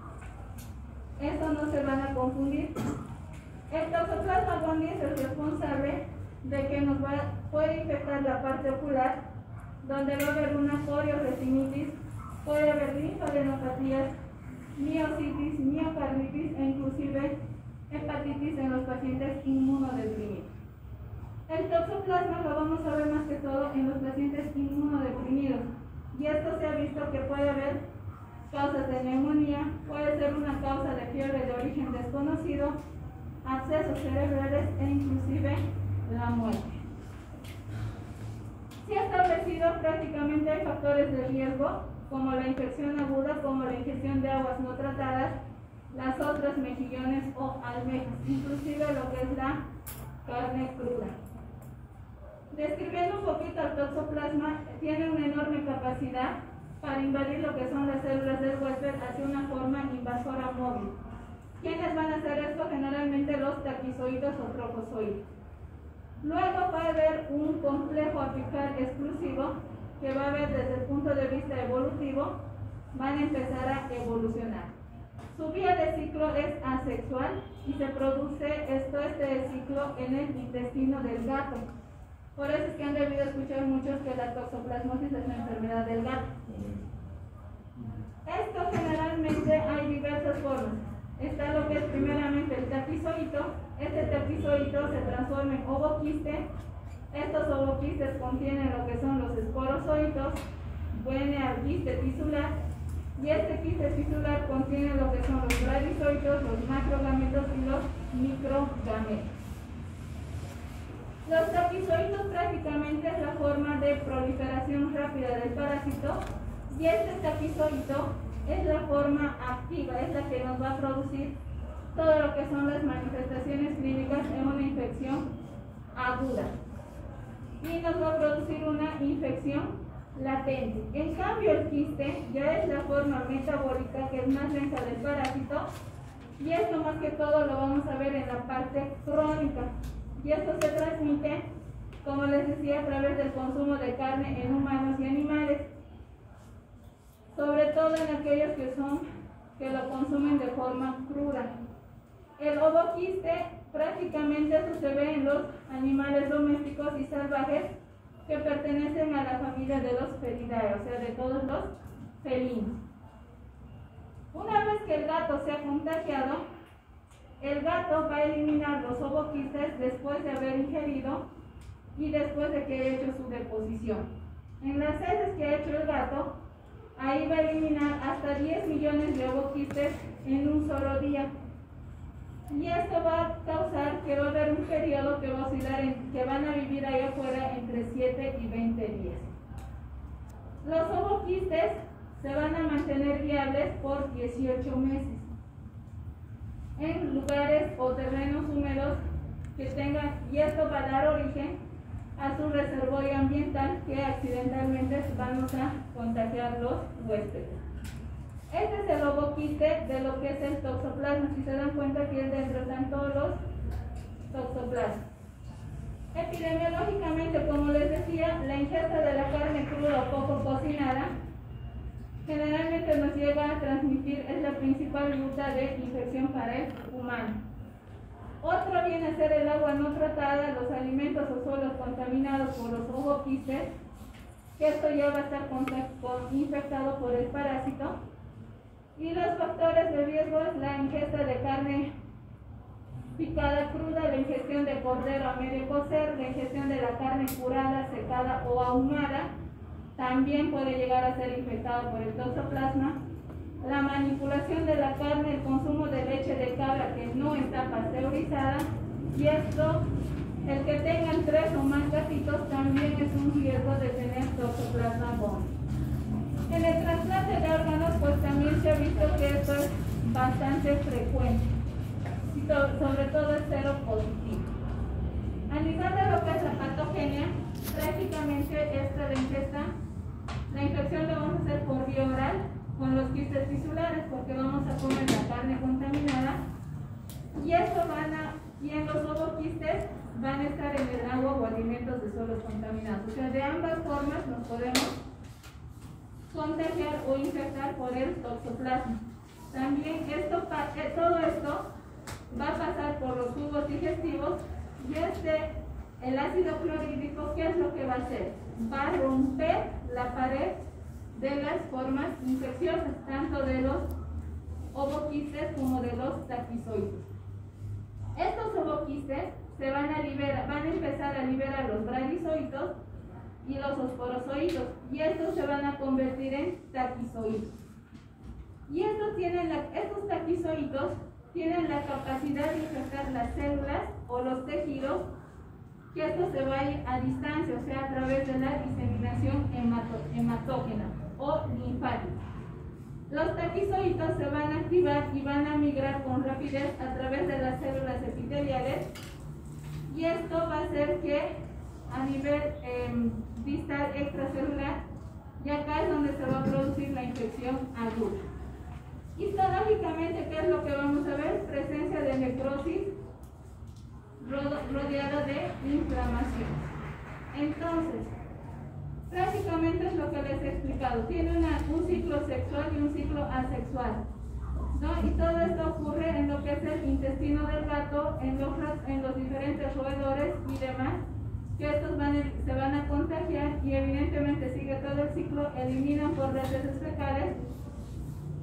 Eso no se van a confundir. El Toxoplasma gondii es el responsable de que puede infectar la parte ocular, donde va a haber una corioretinitis, puede haber linfadenopatías, miositis, miocarditis e inclusive hepatitis en los pacientes inmunodeprimidos. El toxoplasma lo vamos a ver más que todo en los pacientes inmunodeprimidos, y esto se ha visto que puede haber causas de neumonía, puede ser una causa de fiebre de origen desconocido, abscesos cerebrales e inclusive la muerte. Se ha establecido prácticamente hay factores de riesgo como la infección aguda, como la ingestión de aguas no tratadas, las otras mejillones o almejas, inclusive lo que es la carne cruda. Describiendo un poquito el toxoplasma, tiene una enorme capacidad para invadir lo que son las células del huésped hacia una forma invasora móvil. ¿Quiénes van a hacer esto? Generalmente los taquizoides o trofozoides. Luego va a haber un complejo apical exclusivo que va a haber desde el punto de vista evolutivo, van a empezar a evolucionar. Su vía de ciclo es asexual y se produce este ciclo en el intestino del gato. Por eso es que han debido escuchar muchos que la toxoplasmosis es una enfermedad del gato. Esto generalmente hay diversas formas. Está lo que es primeramente el taquizoito. Este taquizoito se transforma en ovoquiste. Estos ovoquistes contienen lo que son los esporozoitos, viene al quiste tisular, y este quiste tisular contiene lo que son los bradizoitos, los macrogametos y los microgametos. Los taquizoitos prácticamente es la forma de proliferación rápida del parásito, y este taquizoito es la forma activa, es la que nos va a producir todo lo que son las manifestaciones clínicas en una infección aguda. Y nos va a producir una infección latente. En cambio, el quiste ya es la forma metabólica, que es más lenta del parásito, y esto más que todo lo vamos a ver en la parte crónica. Y esto se transmite, como les decía, a través del consumo de carne en humanos y animales, sobre todo en aquellos que lo consumen de forma cruda. El ovoquiste prácticamente esto se ve en los animales domésticos y salvajes que pertenecen a la familia de los Felidae, o sea, de todos los felinos. Una vez que el gato se ha contagiado, el gato va a eliminar los ovoquistes después de haber ingerido y después de que haya hecho su deposición. En las heces que ha hecho el gato, ahí va a eliminar hasta 10 millones de ovoquistes en un solo día. Y esto va a causar que va a haber un periodo que va a oscilar, que van a vivir ahí afuera entre 7 y 20 días. Los ovoquistes se van a mantener viables por 18 meses en lugares o terrenos húmedos que tengan, y esto va a dar origen a su reservorio ambiental que accidentalmente vamos a contagiar los huéspedes. Este es el ovoquiste de lo que es el toxoplasma. Si se dan cuenta, aquí dentro están todos los toxoplasmas. Epidemiológicamente, como les decía, la ingesta de la carne cruda o poco cocinada generalmente nos llega a transmitir, es la principal ruta de infección para el humano. Otro viene a ser el agua no tratada, los alimentos o suelos contaminados por los ovoquistes, que esto ya va a estar infectado por el parásito. Y los factores de riesgo es la ingesta de carne picada cruda, la ingestión de cordero a medio cocer, la ingestión de la carne curada, secada o ahumada, también puede llegar a ser infectado por el toxoplasma. La manipulación de la carne, el consumo de leche de cabra que no está pasteurizada, y esto, el que tengan 3 o más gatitos también es un riesgo de tener toxoplasma gondii. En el trasplante de órganos, pues también se ha visto que esto es bastante frecuente, y sobre todo es seropositivo. A nivel de lo que es la patogenia, prácticamente esta de ingesta, la infección la vamos a hacer por vía oral con los quistes tisulares, porque vamos a comer la carne contaminada, y en los ovoquistes van a estar en el agua o alimentos de suelos contaminados. O sea, de ambas formas nos podemos contagiar o infectar por el toxoplasma. También todo esto va a pasar por los tubos digestivos, y el ácido clorhídrico, ¿qué es lo que va a hacer? Va a romper la pared de las formas infecciosas, tanto de los ovoquistes como de los taquizoides. Estos ovoquistes van a empezar a liberar los bradizoitos y los esporozoitos, y estos se van a convertir en taquizoides. Y estos taquizoitos tienen la capacidad de infectar las células o los tejidos, que esto se va a ir a distancia, o sea, a través de la diseminación hematógena o linfática. Los taquizoitos se van a activar y van a migrar con rapidez a través de las células epiteliales, y esto va a hacer que a nivel distal extracelular, y acá es donde se va a producir la infección aguda. Histológicamente, ¿qué es lo que vamos a ver? rodeado de inflamación. Entonces, prácticamente es lo que les he explicado. Tiene un ciclo sexual y un ciclo asexual, ¿no? Y todo esto ocurre en lo que es el intestino del gato, en los diferentes roedores y demás, que estos se van a contagiar y evidentemente sigue todo el ciclo, eliminan por las heces fecales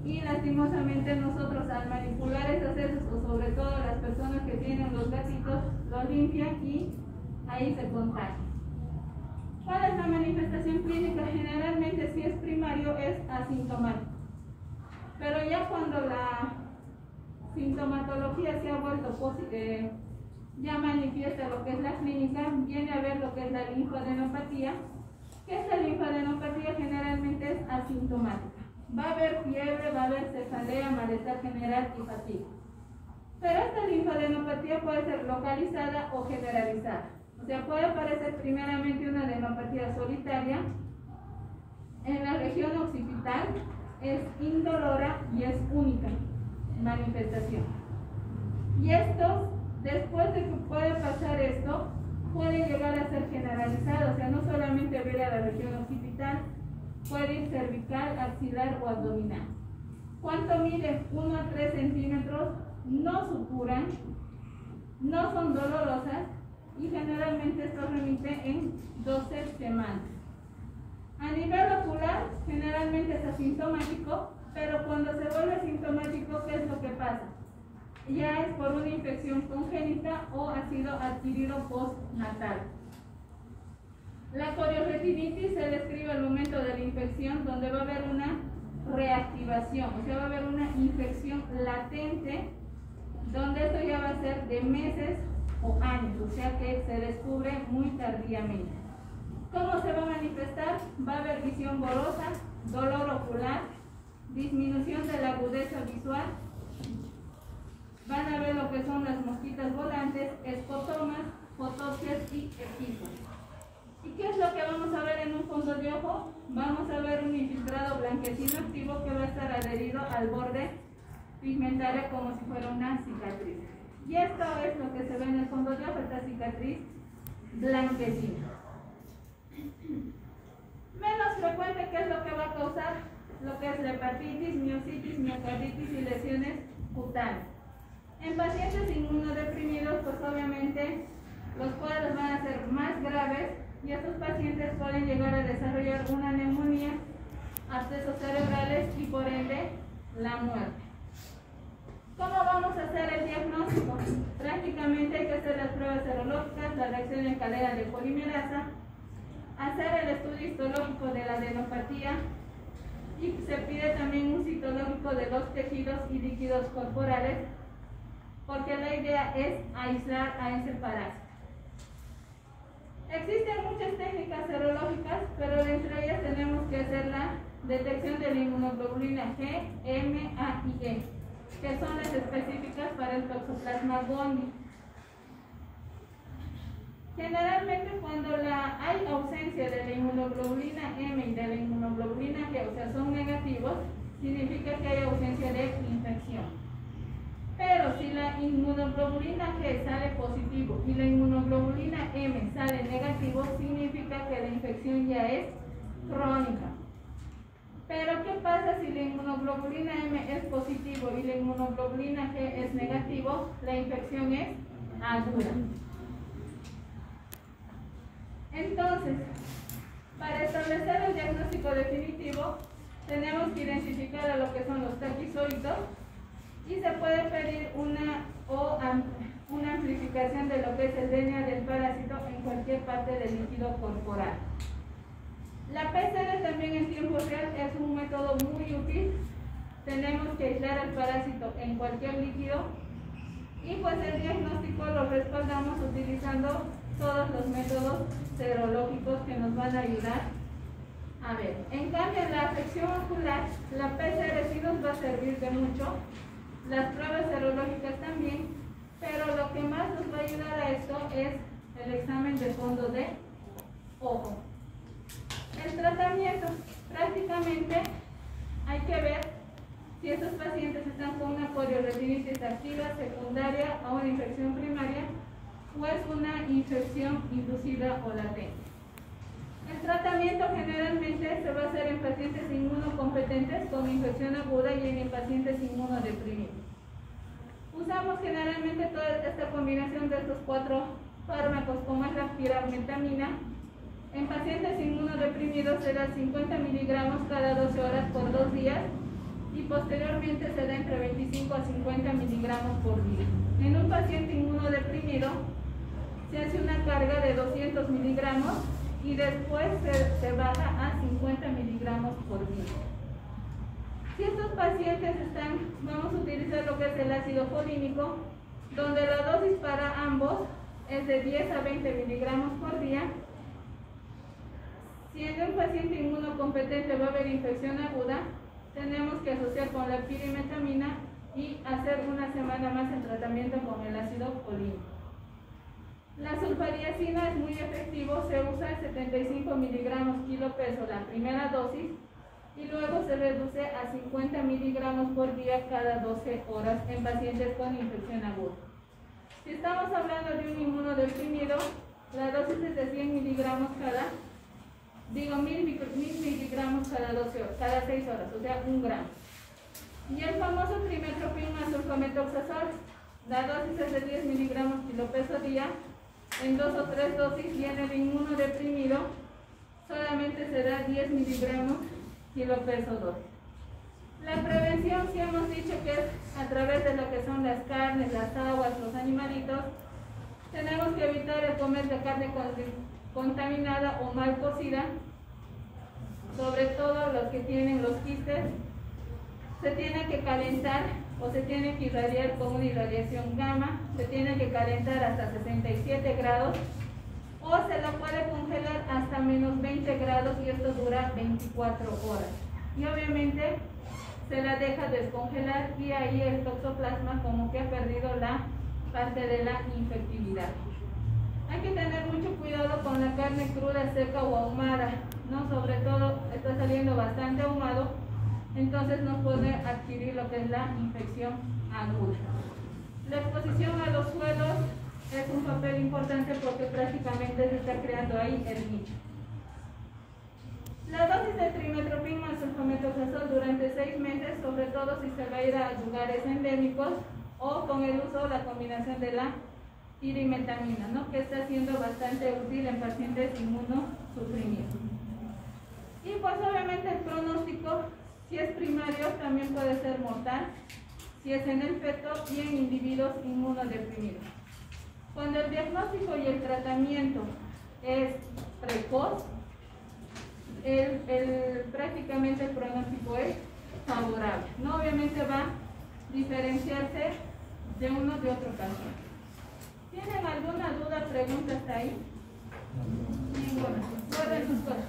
y lastimosamente nosotros al manipular esas heces, o sobre todo las personas que tienen los gatitos, lo limpian y ahí se contagia. ¿Cuál es la manifestación clínica? Generalmente, si es primario, es asintomático. Pero ya cuando la sintomatología se ha vuelto ya manifiesta lo que es la clínica, viene a ver lo que es la linfadenopatía, que esta linfadenopatía generalmente es asintomática. Va a haber fiebre, va a haber cefalea, malestar general y fatiga. Pero esta linfadenopatía puede ser localizada o generalizada. O sea, puede aparecer primeramente una adenopatía solitaria en la región occipital, es indolora y es única manifestación. Y esto, después de que puede pasar esto, puede llegar a ser generalizado, o sea, no solamente ver a la región occipital, puede ir cervical, axilar o abdominal. ¿Cuánto mide? 1 a 3 centímetros, no supuran, no son dolorosas y generalmente esto remite en 12 semanas. A nivel ocular, generalmente es asintomático, pero cuando se vuelve sintomático, ¿qué es lo que pasa? Ya es por una infección congénita o ha sido adquirido postnatal. La corioretinitis se describe al momento de la infección, donde va a haber una reactivación, o sea, va a haber una infección latente, donde esto ya va a ser de meses o años, o sea que se descubre muy tardíamente. ¿Cómo se va a manifestar? Va a haber visión borrosa, dolor ocular, disminución de la agudeza visual, van a ver lo que son las mosquitas volantes, escotomas, fotopsias y equipos. ¿Y qué es lo que vamos a ver en un fondo de ojo? Vamos a ver un infiltrado blanquecino activo que va a estar adherido al borde pigmentario como si fuera una cicatriz. Y esto es lo que se ve en el fondo de ojo, esta cicatriz blanquecina. Menos frecuente, ¿qué es lo que va a causar? Lo que es la hepatitis, miositis, miocarditis y lesiones cutáneas. En pacientes inmunodeprimidos, pues obviamente los cuadros van a ser más graves y estos pacientes pueden llegar a desarrollar una neumonía, abscesos cerebrales y por ende la muerte. ¿Cómo vamos a hacer el diagnóstico? Prácticamente hay que hacer las pruebas serológicas, la reacción en cadena de polimerasa, hacer el estudio histológico de la adenopatía y se pide también un citológico de los tejidos y líquidos corporales, porque la idea es aislar a ese parásito. Existen muchas técnicas serológicas, pero entre ellas tenemos que hacer la detección de la inmunoglobulina G, M, A y E, que son las específicas para el Toxoplasma gondii. Generalmente cuando hay ausencia de la inmunoglobulina M y de la inmunoglobulina G, o sea, son negativos, significa que hay ausencia de infección. Pero si la inmunoglobulina G sale positivo y la inmunoglobulina M sale negativo, significa que la infección ya es crónica. Pero ¿qué pasa si la inmunoglobulina M es positivo y la inmunoglobulina G es negativo? La infección es aguda. Entonces, para establecer el diagnóstico definitivo, tenemos que identificar a lo que son los taquizoidos y se puede pedir una amplificación de lo que es el DNA del parásito en cualquier parte del líquido corporal. La PCR también en tiempo real es un método muy útil. Tenemos que aislar al parásito en cualquier líquido y pues el diagnóstico lo respaldamos utilizando todos los métodos serológicos que nos van a ayudar a ver. En cambio, en la afección ocular, la PCR sí nos va a servir de mucho, las pruebas serológicas también, pero lo que más nos va a ayudar a esto es el examen de fondo de ojo. El tratamiento, prácticamente hay que ver si estos pacientes están con una corioretinitis activa, secundaria a una infección primaria, o es una infección inducida o latente. El tratamiento generalmente se va a hacer en pacientes inmunocompetentes con infección aguda y en pacientes inmunodeprimidos. Usamos generalmente toda esta combinación de estos 4 fármacos, como es la pirametamina. En pacientes inmunodeprimidos se da 50 miligramos cada 12 horas por 2 días y posteriormente se da entre 25 a 50 miligramos por día. En un paciente inmunodeprimido se hace una carga de 200 miligramos y después se baja a 50 miligramos por día. Si estos pacientes vamos a utilizar lo que es el ácido folínico, donde la dosis para ambos es de 10 a 20 miligramos por día. Si en un paciente inmunocompetente va a haber infección aguda, tenemos que asociar con la pirimetamina y hacer una semana más en tratamiento con el ácido folínico. La sulfariacina es muy efectivo, se usa 75 miligramos kilo peso la primera dosis y luego se reduce a 50 miligramos por día cada 12 horas en pacientes con infección aguda. Si estamos hablando de un inmunodeprimido, la dosis es de 100 miligramos mil miligramos cada 6 horas, o sea, 1 gramo. Y el famoso trimestoprim sulfametoxazol, la dosis es de 10 miligramos kilo peso día, en 2 o 3 dosis, y en el inmunodeprimido solamente se da 10 miligramos kilo peso dosis. La prevención, sí hemos dicho que es a través de lo que son las carnes, las aguas, los animalitos. Tenemos que evitar el comer de carne contaminada o mal cocida, sobre todo los que tienen los quistes. Se tiene que calentar o se tiene que irradiar con una irradiación gamma, se tiene que calentar hasta 67 grados o se lo puede congelar hasta menos 20 grados y esto dura 24 horas. Y obviamente se la deja descongelar y ahí el toxoplasma como que ha perdido la parte de la infectividad. Hay que tener mucho cuidado con la carne cruda, seca o ahumada, ¿no? Sobre todo está saliendo bastante ahumado, entonces nos puede adquirir lo que es la infección aguda. La exposición a los suelos es un papel importante porque prácticamente se está creando ahí el nicho. La dosis de trimestoprim sulfametoxazol durante 6 meses, sobre todo si se va a ir a lugares endémicos o con el uso, la combinación de la pirimetamina, ¿no? Que está siendo bastante útil en pacientes inmunosuprimidos. Y pues obviamente el pronóstico, si es primario, también puede ser mortal, si es en el feto y en individuos inmunodeprimidos. Cuando el diagnóstico y el tratamiento es precoz, prácticamente el pronóstico es favorable, ¿no? Obviamente va a diferenciarse de uno de otro paciente. ¿Tienen alguna duda, pregunta hasta ahí? Ninguna. Guarden sus cosas.